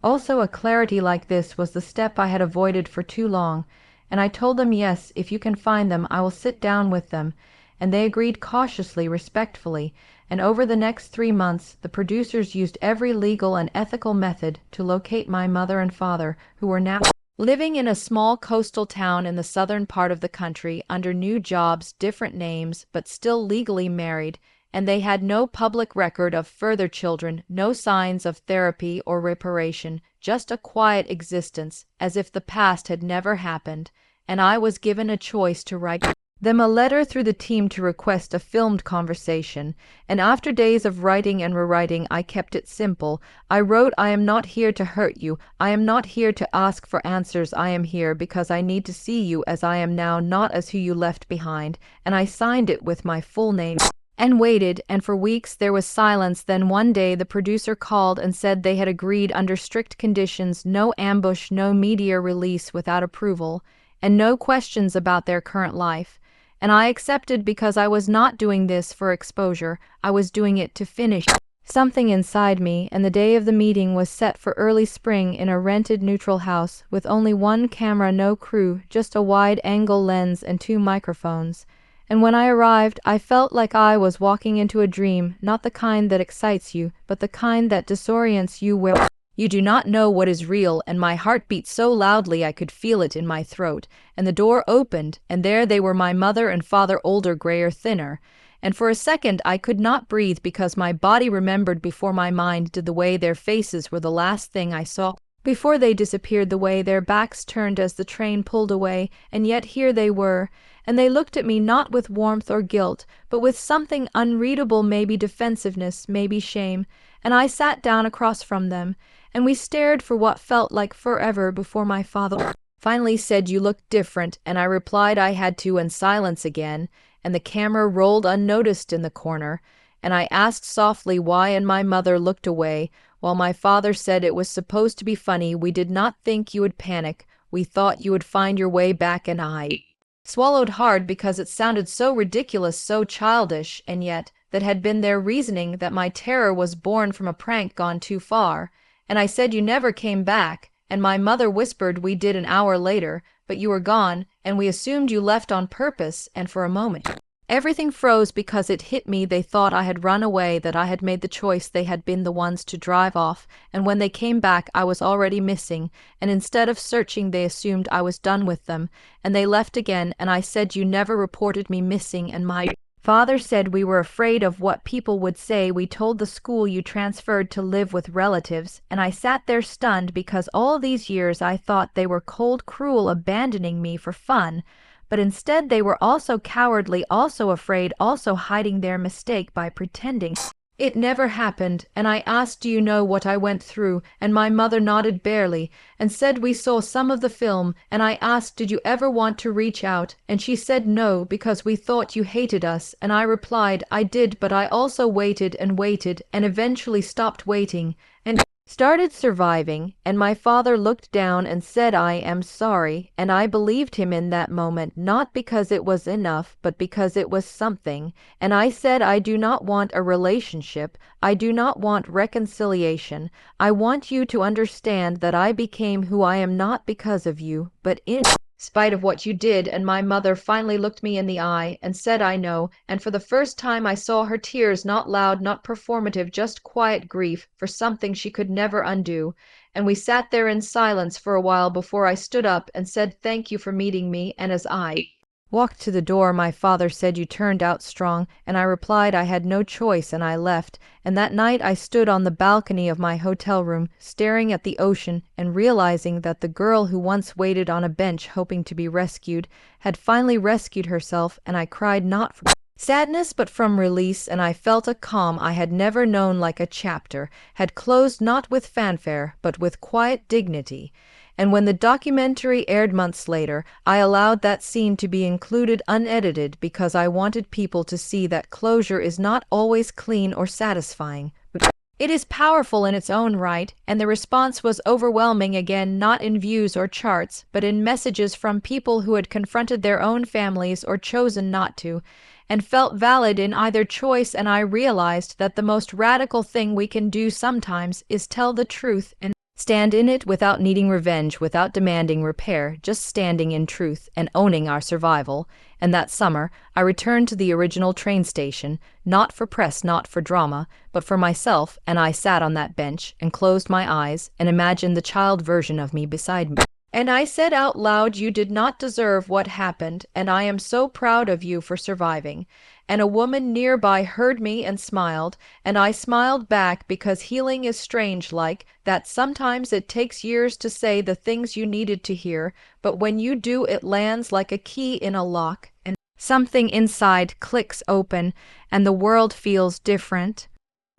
Also, a clarity like this was the step I had avoided for too long. And I told them, yes, if you can find them, I will sit down with them. And they agreed cautiously, respectfully, and over the next 3 months, the producers used every legal and ethical method to locate my mother and father, who were now living in a small coastal town in the southern part of the country, under new jobs, different names, but still legally married. And they had no public record of further children, no signs of therapy or reparation, just a quiet existence, as if the past had never happened. And I was given a choice to write them a letter through the team to request a filmed conversation. And after days of writing and rewriting, I kept it simple. I wrote, "I am not here to hurt you. I am not here to ask for answers. I am here because I need to see you as I am now, not as who you left behind." And I signed it with my full name and waited, and for weeks there was silence. Then one day the producer called and said they had agreed under strict conditions, no ambush, no media release without approval, and no questions about their current life. And I accepted because I was not doing this for exposure. I was doing it to finish something inside me. And the day of the meeting was set for early spring in a rented neutral house with only one camera, no crew, just a wide-angle lens and 2 microphones. And when I arrived, I felt like I was walking into a dream, not the kind that excites you, but the kind that disorients you where you do not know what is real. And my heart beat so loudly I could feel it in my throat. And the door opened, and there they were, my mother and father, older, grayer, thinner. And for a second I could not breathe because my body remembered before my mind did the way their faces were the last thing I saw before they disappeared, the way their backs turned as the train pulled away. And yet here they were, and they looked at me not with warmth or guilt, but with something unreadable, maybe defensiveness, maybe shame. And I sat down across from them, and we stared for what felt like forever before my father finally said, "You look different," and I replied I had to, and silence again, and the camera rolled unnoticed in the corner, and I asked softly why, and my mother looked away, while my father said it was supposed to be funny. "We did not think you would panic. We thought you would find your way back." And I swallowed hard because it sounded so ridiculous, so childish, and yet that had been their reasoning, that my terror was born from a prank gone too far. And I said, "You never came back." And my mother whispered, "We did an hour later, but you were gone, and we assumed you left on purpose." And for a moment everything froze because it hit me. They thought I had run away, that I had made the choice. They had been the ones to drive off, and when they came back I was already missing, and instead of searching they assumed I was done with them, and they left again. And I said, "You never reported me missing." And my father said, "We were afraid of what people would say. We told the school you transferred to live with relatives." And I sat there stunned because all these years I thought they were cold, cruel, abandoning me for fun. But instead they were also cowardly, also afraid, also hiding their mistake by pretending it never happened. And I asked, "Do you know what I went through?" And my mother nodded barely and said, "We saw some of the film." And I asked, "Did you ever want to reach out?" And she said, "No, because we thought you hated us." And I replied, "I did, but I also waited and waited and eventually stopped waiting." And started surviving, and my father looked down and said, "I am sorry," and I believed him in that moment, not because it was enough, but because it was something. And I said, "I do not want a relationship. I do not want reconciliation. I want you to understand that I became who I am not because of you, but in spite of what you did." And my mother finally looked me in the eye and said, "I know," and for the first time I saw her tears, not loud, not performative, just quiet grief for something she could never undo. And we sat there in silence for a while before I stood up and said, "Thank you for meeting me." And as I walked to the door, my father said, "You turned out strong," and I replied I had no choice, and I left. And that night I stood on the balcony of my hotel room, staring at the ocean and realizing that the girl who once waited on a bench hoping to be rescued had finally rescued herself, and I cried not from sadness but from release, and I felt a calm I had never known, like a chapter had closed, not with fanfare but with quiet dignity. And when the documentary aired months later, I allowed that scene to be included unedited because I wanted people to see that closure is not always clean or satisfying, but it is powerful in its own right. And the response was overwhelming, again, not in views or charts, but in messages from people who had confronted their own families or chosen not to, and felt valid in either choice. And I realized that the most radical thing we can do sometimes is tell the truth and stand in it without needing revenge, without demanding repair, just standing in truth and owning our survival. And that summer, I returned to the original train station, not for press, not for drama, but for myself, and I sat on that bench and closed my eyes and imagined the child version of me beside me. And I said out loud, "You did not deserve what happened, and I am so proud of you for surviving." And a woman nearby heard me and smiled, and I smiled back, because healing is strange like that. Sometimes it takes years to say the things you needed to hear, but when you do, it lands like a key in a lock, and something inside clicks open, and the world feels different.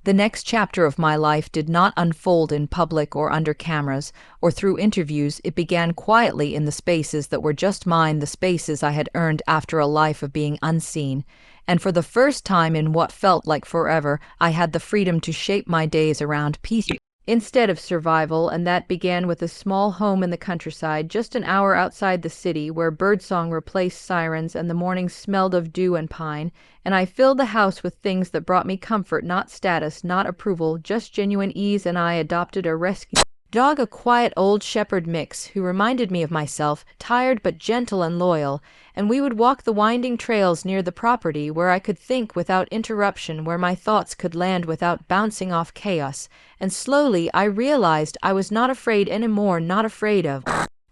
The next chapter of my life did not unfold in public or under cameras or through interviews. It began quietly in the spaces that were just mine, the spaces I had earned after a life of being unseen. And for the first time in what felt like forever, I had the freedom to shape my days around peace instead of survival. And that began with a small home in the countryside, just an hour outside the city, where birdsong replaced sirens and the mornings smelled of dew and pine. And I filled the house with things that brought me comfort, not status, not approval, just genuine ease. And I adopted a rescue dog, a quiet old shepherd mix who reminded me of myself, tired but gentle and loyal. And we would walk the winding trails near the property, where I could think without interruption, where my thoughts could land without bouncing off chaos. And slowly I realized I was not afraid anymore, not afraid of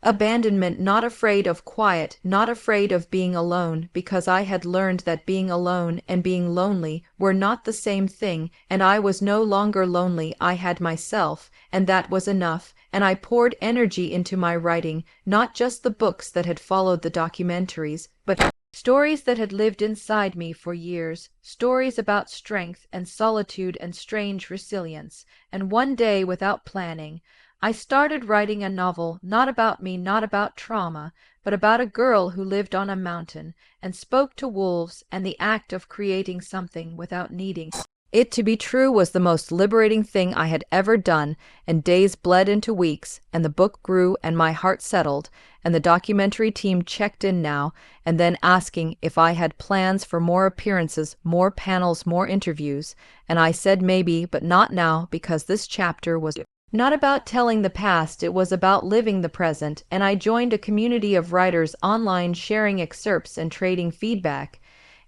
abandonment, not afraid of quiet, not afraid of being alone, because I had learned that being alone and being lonely were not the same thing, and I was no longer lonely. I had myself, and that was enough. And I poured energy into my writing, not just the books that had followed the documentaries, but stories that had lived inside me for years, stories about strength and solitude and strange resilience. And one day, without planning, I started writing a novel, not about me, not about trauma, but about a girl who lived on a mountain and spoke to wolves, and the act of creating something without needing it to be true was the most liberating thing I had ever done. And days bled into weeks, and the book grew, and my heart settled, and the documentary team checked in now and then, asking if I had plans for more appearances, more panels, more interviews. And I said maybe, but not now, because this chapter was not about telling the past, it was about living the present. And I joined a community of writers online, sharing excerpts and trading feedback.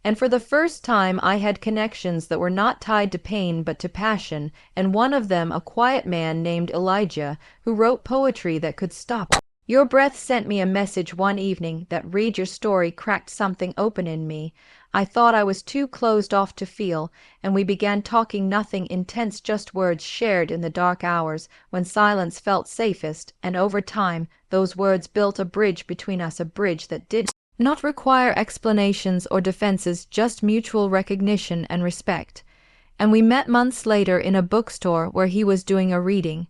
And for the first time I had connections that were not tied to pain but to passion, and one of them a quiet man named Elijah, who wrote poetry that could stop your breath, sent me a message one evening that "Read your story cracked something open in me." I thought I was too closed off to feel, and we began talking, nothing intense, just words shared in the dark hours when silence felt safest. And over time those words built a bridge between us, a bridge that did not require explanations or defenses, just mutual recognition and respect. And we met months later in a bookstore where he was doing a reading.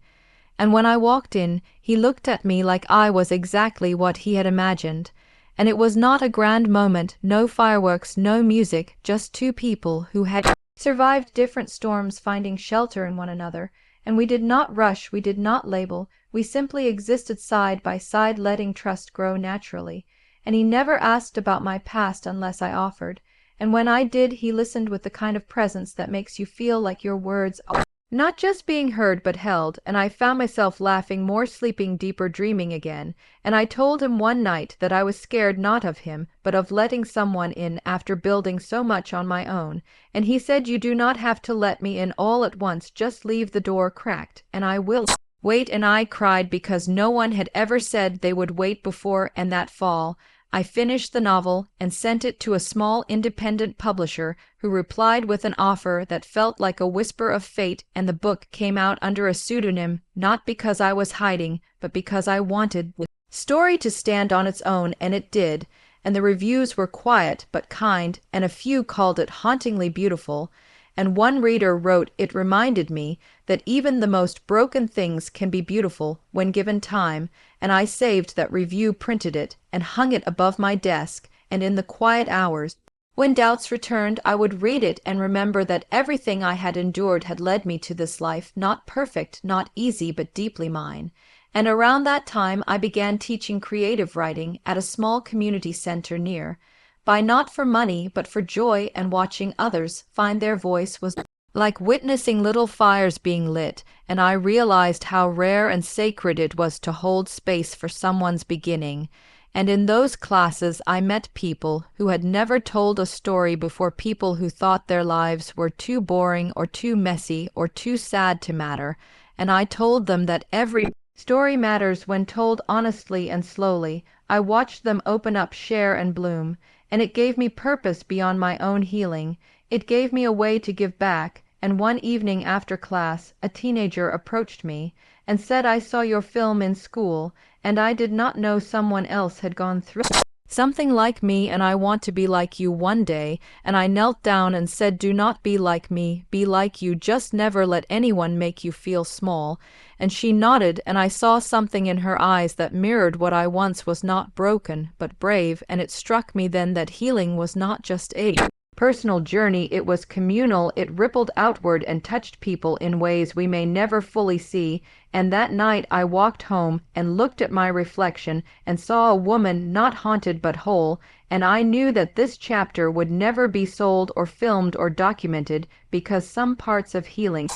And when I walked in, he looked at me like I was exactly what he had imagined. And it was not a grand moment, no fireworks, no music, just two people who had survived different storms, finding shelter in one another. And we did not rush, we did not label, we simply existed side by side, letting trust grow naturally. And he never asked about my past unless I offered. And when I did, he listened with the kind of presence that makes you feel like your words are not just being heard but held. And I found myself laughing more, sleeping deeper, dreaming again. And I told him one night that I was scared not of him, but of letting someone in after building so much on my own. And he said, "You do not have to let me in all at once, just leave the door cracked, and I will wait." And I cried because no one had ever said they would wait before. And that fall I finished the novel and sent it to a small independent publisher, who replied with an offer that felt like a whisper of fate, and the book came out under a pseudonym, not because I was hiding, but because I wanted the story to stand on its own, and it did. And the reviews were quiet but kind, and a few called it hauntingly beautiful. And one reader wrote, "It reminded me that even the most broken things can be beautiful when given time." And I saved that review, printed it, and hung it above my desk. And in the quiet hours, when doubts returned, I would read it and remember that everything I had endured had led me to this life, not perfect, not easy, but deeply mine. And around that time I began teaching creative writing at a small community center near by, not for money, but for joy, and watching others find their voice was like witnessing little fires being lit. And I realized how rare and sacred it was to hold space for someone's beginning. And in those classes I met people who had never told a story before, people who thought their lives were too boring or too messy or too sad to matter. And I told them that every story matters when told honestly and slowly. I watched them open up, share, and bloom. And it gave me purpose beyond my own healing. It gave me a way to give back. And one evening after class, a teenager approached me and said, "I saw your film in school, and I did not know someone else had gone through something like me, and I want to be like you one day." And I knelt down and said, "Do not be like me, be like you. Just never let anyone make you feel small." And she nodded, and I saw something in her eyes that mirrored what I once was, not broken, but brave. And it struck me then that healing was not just a personal journey, it was communal. It rippled outward and touched people in ways we may never fully see. And that night I walked home and looked at my reflection and saw a woman not haunted but whole. And I knew that this chapter would never be sold or filmed or documented, because some parts of healing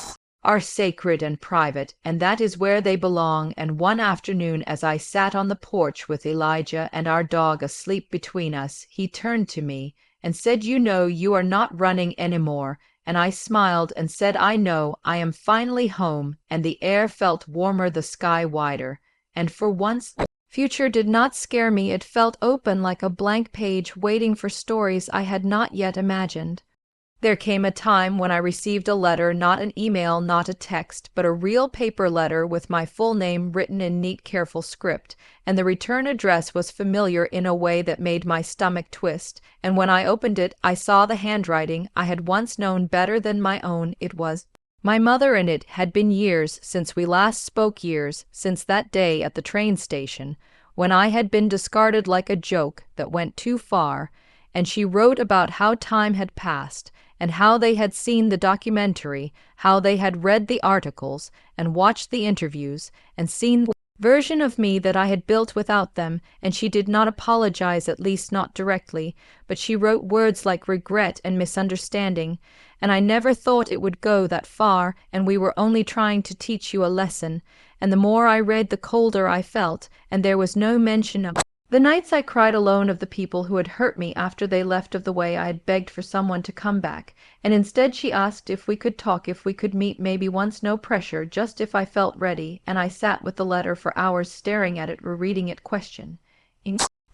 are sacred and private, and that is where they belong. And one afternoon, as I sat on the porch with Elijah and our dog asleep between us, he turned to me and said, "You know, you are not running anymore." And I smiled and said, "I know, I am finally home." And the air felt warmer, the sky wider. And for once, future did not scare me. It felt open, like a blank page waiting for stories I had not yet imagined. There came a time when I received a letter, not an email, not a text, but a real paper letter with my full name written in neat, careful script. And the return address was familiar in a way that made my stomach twist. And when I opened it, I saw the handwriting I had once known better than my own. It was my mother, and it had been years since we last spoke, years since that day at the train station, when I had been discarded like a joke that went too far. And she wrote about how time had passed, and how they had seen the documentary, how they had read the articles and watched the interviews and seen the version of me that I had built without them. And she did not apologize, at least not directly, but she wrote words like regret and misunderstanding. And I never thought it would go that far, and we were only trying to teach you a lesson. And the more I read, the colder I felt, and there was no mention of the nights I cried alone, of the people who had hurt me after they left, of the way I had begged for someone to come back. And instead she asked if we could talk, if we could meet, maybe once, no pressure, just if I felt ready. And I sat with the letter for hours, staring at it, rereading it, questioning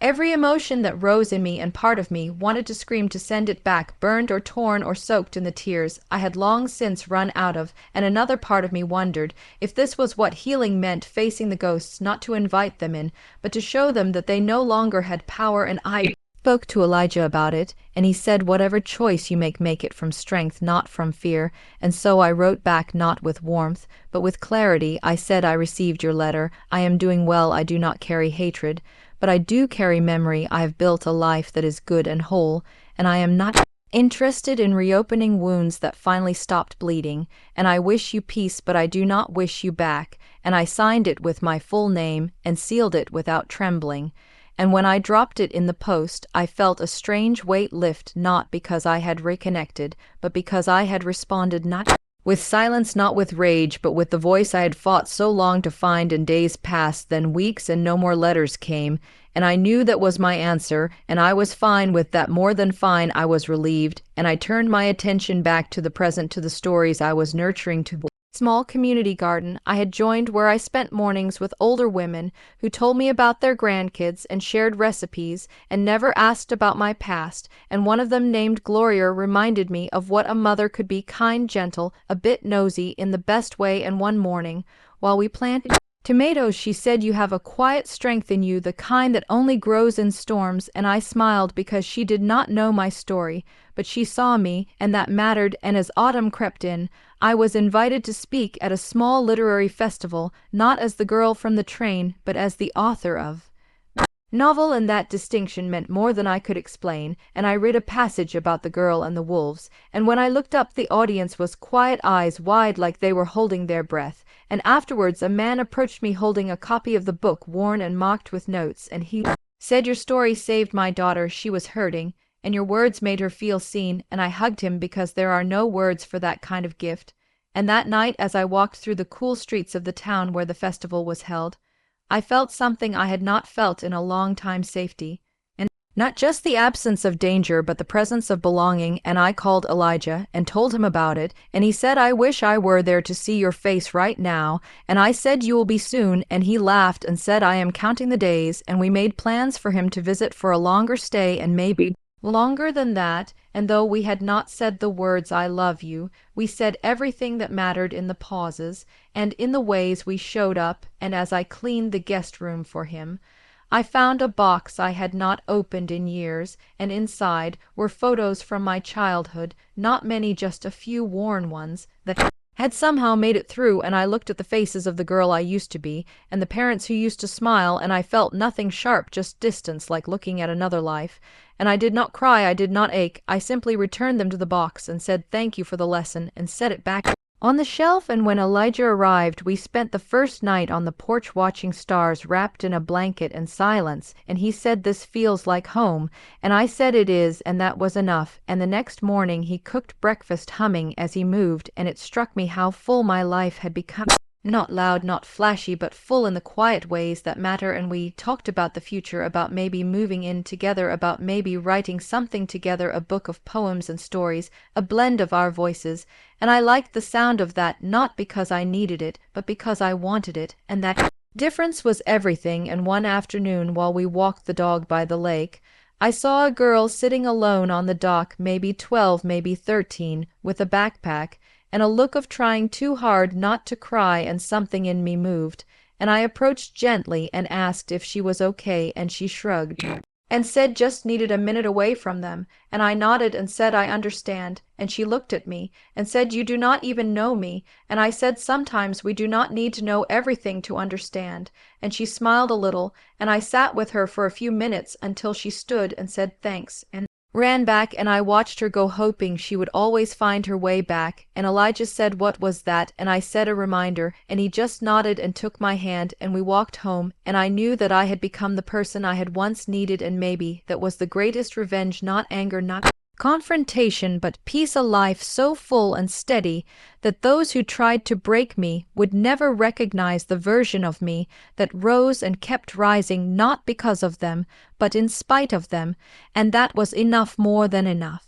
every emotion that rose in me, and part of me wanted to scream, to send it back, burned or torn or soaked in the tears I had long since run out of. And another part of me wondered if this was what healing meant, facing the ghosts, not to invite them in, but to show them that they no longer had power. And I spoke to Elijah about it, and he said, "Whatever choice you make it from strength, not from fear." And so I wrote back, not with warmth, but with clarity. I said, "I received your letter. I am doing well. I do not carry hatred, but I do carry memory. I have built a life that is good and whole, and I am not interested in reopening wounds that finally stopped bleeding, and I wish you peace but I do not wish you back, and I signed it with my full name and sealed it without trembling. And when I dropped it in the post, I felt a strange weight lift, not because I had reconnected, but because I had responded not with silence, not with rage, but with the voice I had fought so long to find in days past. Then weeks and no more letters came, and I knew that was my answer, and I was fine with that. More than fine, I was relieved, and I turned my attention back to the present, to the stories I was nurturing, to the small community garden I had joined, where I spent mornings with older women who told me about their grandkids and shared recipes and never asked about my past, and one of them, named Gloria, reminded me of what a mother could be: kind, gentle, a bit nosy in the best way. And one morning, while we planted tomatoes, she said, "You have a quiet strength in you, the kind that only grows in storms." And I smiled because she did not know my story, but she saw me, and that mattered. And as autumn crept in, I was invited to speak at a small literary festival, not as the girl from the train, but as the author of novel, and that distinction meant more than I could explain. And I read a passage about the girl and the wolves, and when I looked up, the audience was quiet, eyes wide like they were holding their breath. And afterwards a man approached me holding a copy of the book, worn and marked with notes, and he said, "Your story saved my daughter. She was hurting, and your words made her feel seen." And I hugged him because there are no words for that kind of gift. And that night, as I walked through the cool streets of the town where the festival was held, I felt something I had not felt in a long time: safety. And not just the absence of danger, but the presence of belonging. And I called Elijah and told him about it, and he said, "I wish I were there to see your face right now." And I said, "You will be soon." And he laughed and said, "I am counting the days." And we made plans for him to visit for a longer stay, and maybe longer than that. And though we had not said the words "I love you," we said everything that mattered in the pauses and in the ways we showed up. And as I cleaned the guest room for him, I found a box I had not opened in years, and inside were photos from my childhood, not many, just a few worn ones that had somehow made it through. And I looked at the faces of the girl I used to be, and the parents who used to smile, and I felt nothing sharp, just distance, like looking at another life. And I did not cry, I did not ache. I simply returned them to the box and said thank you for the lesson, and set it back on the shelf. And when Elijah arrived, we spent the first night on the porch watching stars, wrapped in a blanket and silence. And he said, "This feels like home." And I said, "It is," and that was enough. And the next morning he cooked breakfast, humming as he moved, and it struck me how full my life had become. Not loud, not flashy, but full in the quiet ways that matter. And we talked about the future, about maybe moving in together, about maybe writing something together, a book of poems and stories, a blend of our voices. And I liked the sound of that, not because I needed it, but because I wanted it, and that difference was everything. And one afternoon, while we walked the dog by the lake, I saw a girl sitting alone on the dock, maybe 12, maybe 13, with a backpack and a look of trying too hard not to cry. And something in me moved, and I approached gently and asked if she was okay, and she shrugged and said just needed a minute away from them. And I nodded and said, "I understand." And she looked at me and said, "You do not even know me." And I said, "Sometimes we do not need to know everything to understand." And she smiled a little, and I sat with her for a few minutes until she stood and said thanks and ran back. And I watched her go, hoping she would always find her way back. And Elijah said, "What was that?" And I said, "A reminder." And he just nodded and took my hand, and we walked home. And I knew that I had become the person I had once needed, and maybe that was the greatest revenge: not anger, not confrontation, but peace, a life so full and steady that those who tried to break me would never recognize the version of me that rose and kept rising, not because of them, but in spite of them. And that was enough, more than enough.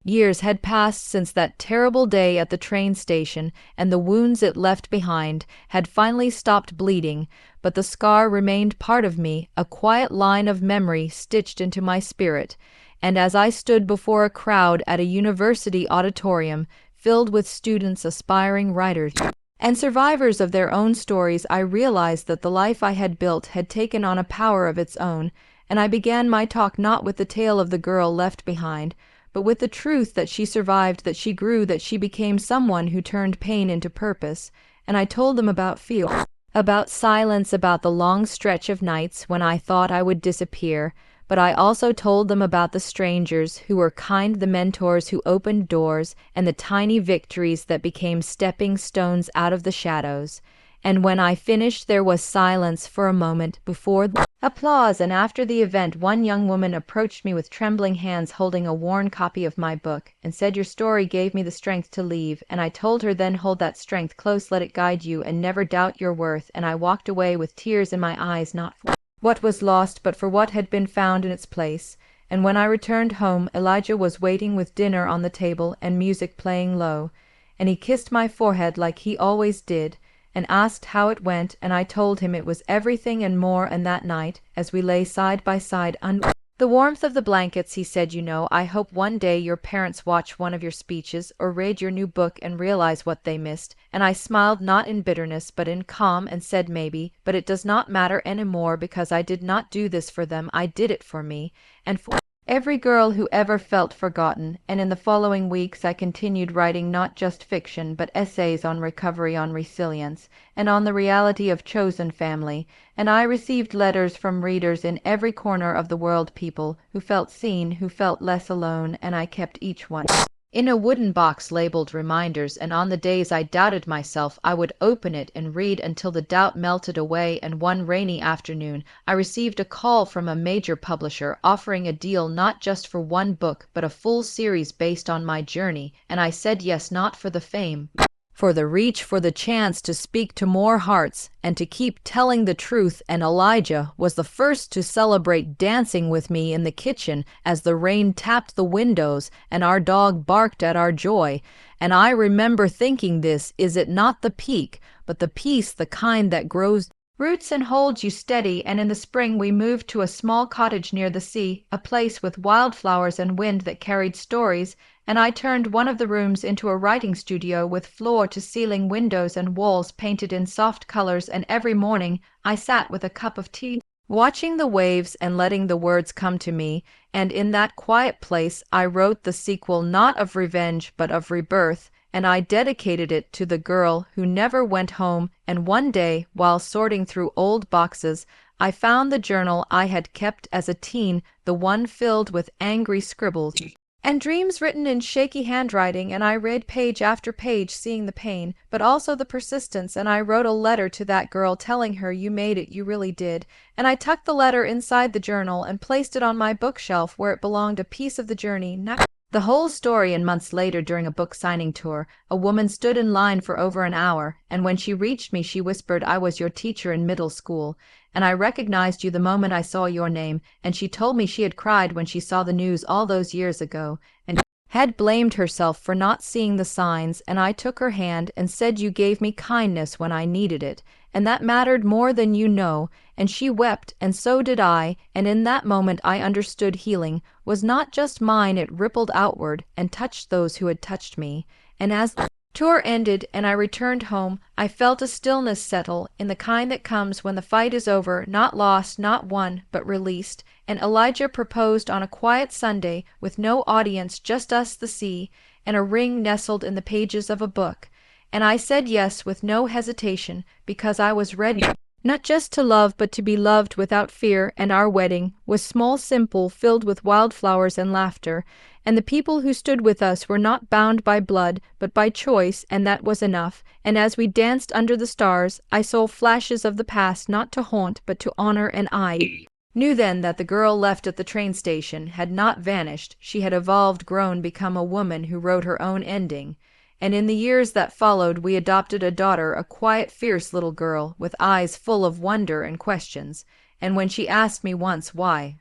Years had passed since that terrible day at the train station, and the wounds it left behind had finally stopped bleeding, but the scar remained part of me, a quiet line of memory stitched into my spirit. And as I stood before a crowd at a university auditorium filled with students, aspiring writers, and survivors of their own stories, I realized that the life I had built had taken on a power of its own. And I began my talk not with the tale of the girl left behind, but with the truth that she survived, that she grew, that she became someone who turned pain into purpose. And I told them about fear, about silence, about the long stretch of nights when I thought I would disappear, but I also told them about the strangers who were kind, the mentors who opened doors, and the tiny victories that became stepping stones out of the shadows. And when I finished, there was silence for a moment before applause, and after the event, one young woman approached me with trembling hands holding a worn copy of my book, and said, "Your story gave me the strength to leave." And I told her, "Then hold that strength close, let it guide you, and never doubt your worth." And I walked away with tears in my eyes, not for what was lost, but for what had been found in its place. And when I returned home, Elijah was waiting with dinner on the table and music playing low, and he kissed my forehead like he always did, and asked how it went, and I told him it was everything and more. And that night, as we lay side by side under the warmth of the blankets, he said, "You know, I hope one day your parents watch one of your speeches or read your new book and realize what they missed." And I smiled, not in bitterness but in calm, and said, "Maybe, but it does not matter any more, because I did not do this for them, I did it for me, and for every girl who ever felt forgotten." And in the following weeks I continued writing not just fiction, but essays on recovery, on resilience, and on the reality of chosen family. And I received letters from readers in every corner of the world, people who felt seen, who felt less alone, and I kept each one in a wooden box labeled reminders, and on the days I doubted myself, I would open it and read until the doubt melted away. And one rainy afternoon, I received a call from a major publisher offering a deal not just for one book, but a full series based on my journey. And I said yes, not for the fame, for the reach, for the chance to speak to more hearts and to keep telling the truth. And Elijah was the first to celebrate, dancing with me in the kitchen as the rain tapped the windows and our dog barked at our joy. And I remember thinking, this is it not the peak, but the peace, the kind that grows roots and holds you steady. And in the spring we moved to a small cottage near the sea, a place with wildflowers and wind that carried stories, and I turned one of the rooms into a writing studio with floor-to-ceiling windows and walls painted in soft colors. And every morning I sat with a cup of tea, watching the waves and letting the words come to me. And in that quiet place I wrote the sequel, not of revenge but of rebirth, and I dedicated it to the girl who never went home. And one day, while sorting through old boxes, I found the journal I had kept as a teen, the one filled with angry scribbles and dreams written in shaky handwriting. And I read page after page, seeing the pain, but also the persistence. And I wrote a letter to that girl telling her, "You made it, you really did." And I tucked the letter inside the journal and placed it on my bookshelf where it belonged, a piece of the journey, not the whole story. And months later, during a book signing tour, a woman stood in line for over an hour, and when she reached me, she whispered, "I was your teacher in middle school, and I recognized you the moment I saw your name." And she told me she had cried when she saw the news all those years ago, and had blamed herself for not seeing the signs. And I took her hand and said, "You gave me kindness when I needed it, and that mattered more than you know." And she wept, and so did I, and in that moment I understood healing was not just mine, it rippled outward and touched those who had touched me. And as the tour ended and I returned home, I felt a stillness settle, in the kind that comes when the fight is over, not lost, not won, but released. And Elijah proposed on a quiet Sunday, with no audience, just us, the sea, and a ring nestled in the pages of a book. And I said yes with no hesitation, because I was ready not just to love, but to be loved without fear. And our wedding was small, simple, filled with wildflowers and laughter. And the people who stood with us were not bound by blood, but by choice, and that was enough. And as we danced under the stars, I saw flashes of the past, not to haunt, but to honor. And I knew then that the girl left at the train station had not vanished. She had evolved, grown, become a woman who wrote her own ending. And in the years that followed, we adopted a daughter, a quiet, fierce little girl, with eyes full of wonder and questions. And when she asked me once why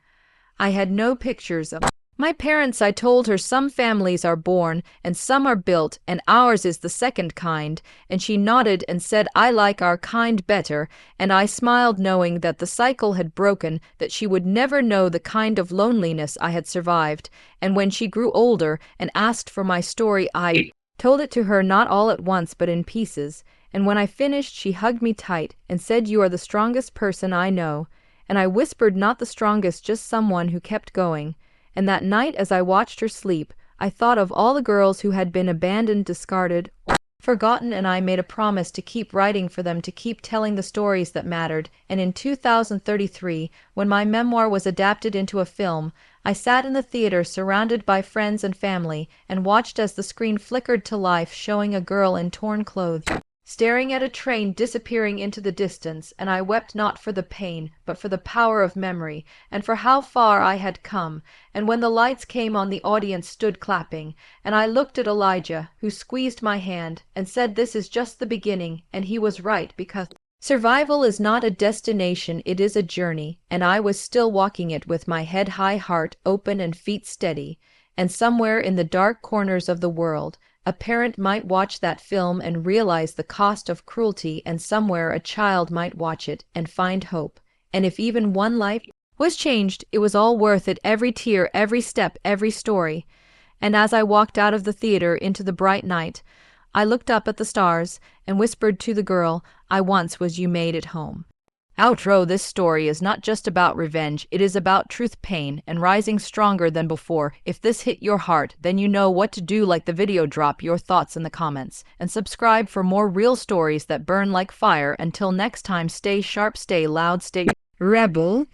I had no pictures of my parents, I told her, "Some families are born, and some are built, and ours is the second kind." And she nodded and said, "I like our kind better." And I smiled, knowing that the cycle had broken, that she would never know the kind of loneliness I had survived. And when she grew older and asked for my story, I told it to her, not all at once, but in pieces. And when I finished, she hugged me tight and said, "You are the strongest person I know." And I whispered, "Not the strongest, just someone who kept going." And that night, as I watched her sleep, I thought of all the girls who had been abandoned, discarded, forgotten, and I made a promise to keep writing for them, to keep telling the stories that mattered. And in 2033, when my memoir was adapted into a film, I sat in the theater surrounded by friends and family and watched as the screen flickered to life, showing a girl in torn clothes staring at a train disappearing into the distance, and I wept not for the pain, but for the power of memory, and for how far I had come. And when the lights came on, the audience stood clapping, and I looked at Elijah, who squeezed my hand and said, "This is just the beginning," and he was right, because survival is not a destination, it is a journey, and I was still walking it with my head high, heart open, and feet steady. And somewhere in the dark corners of the world, a parent might watch that film and realize the cost of cruelty, and somewhere a child might watch it and find hope. And if even one life was changed, it was all worth it, every tear, every step, every story. And as I walked out of the theater into the bright night, I looked up at the stars and whispered to the girl I once was, "You made it home." Outro. This story is not just about revenge, it is about truth, pain, and rising stronger than before. If this hit your heart, then you know what to do. Like the video, drop your thoughts in the comments, and subscribe for more real stories that burn like fire. Until next time, stay sharp, stay loud, stay rebel.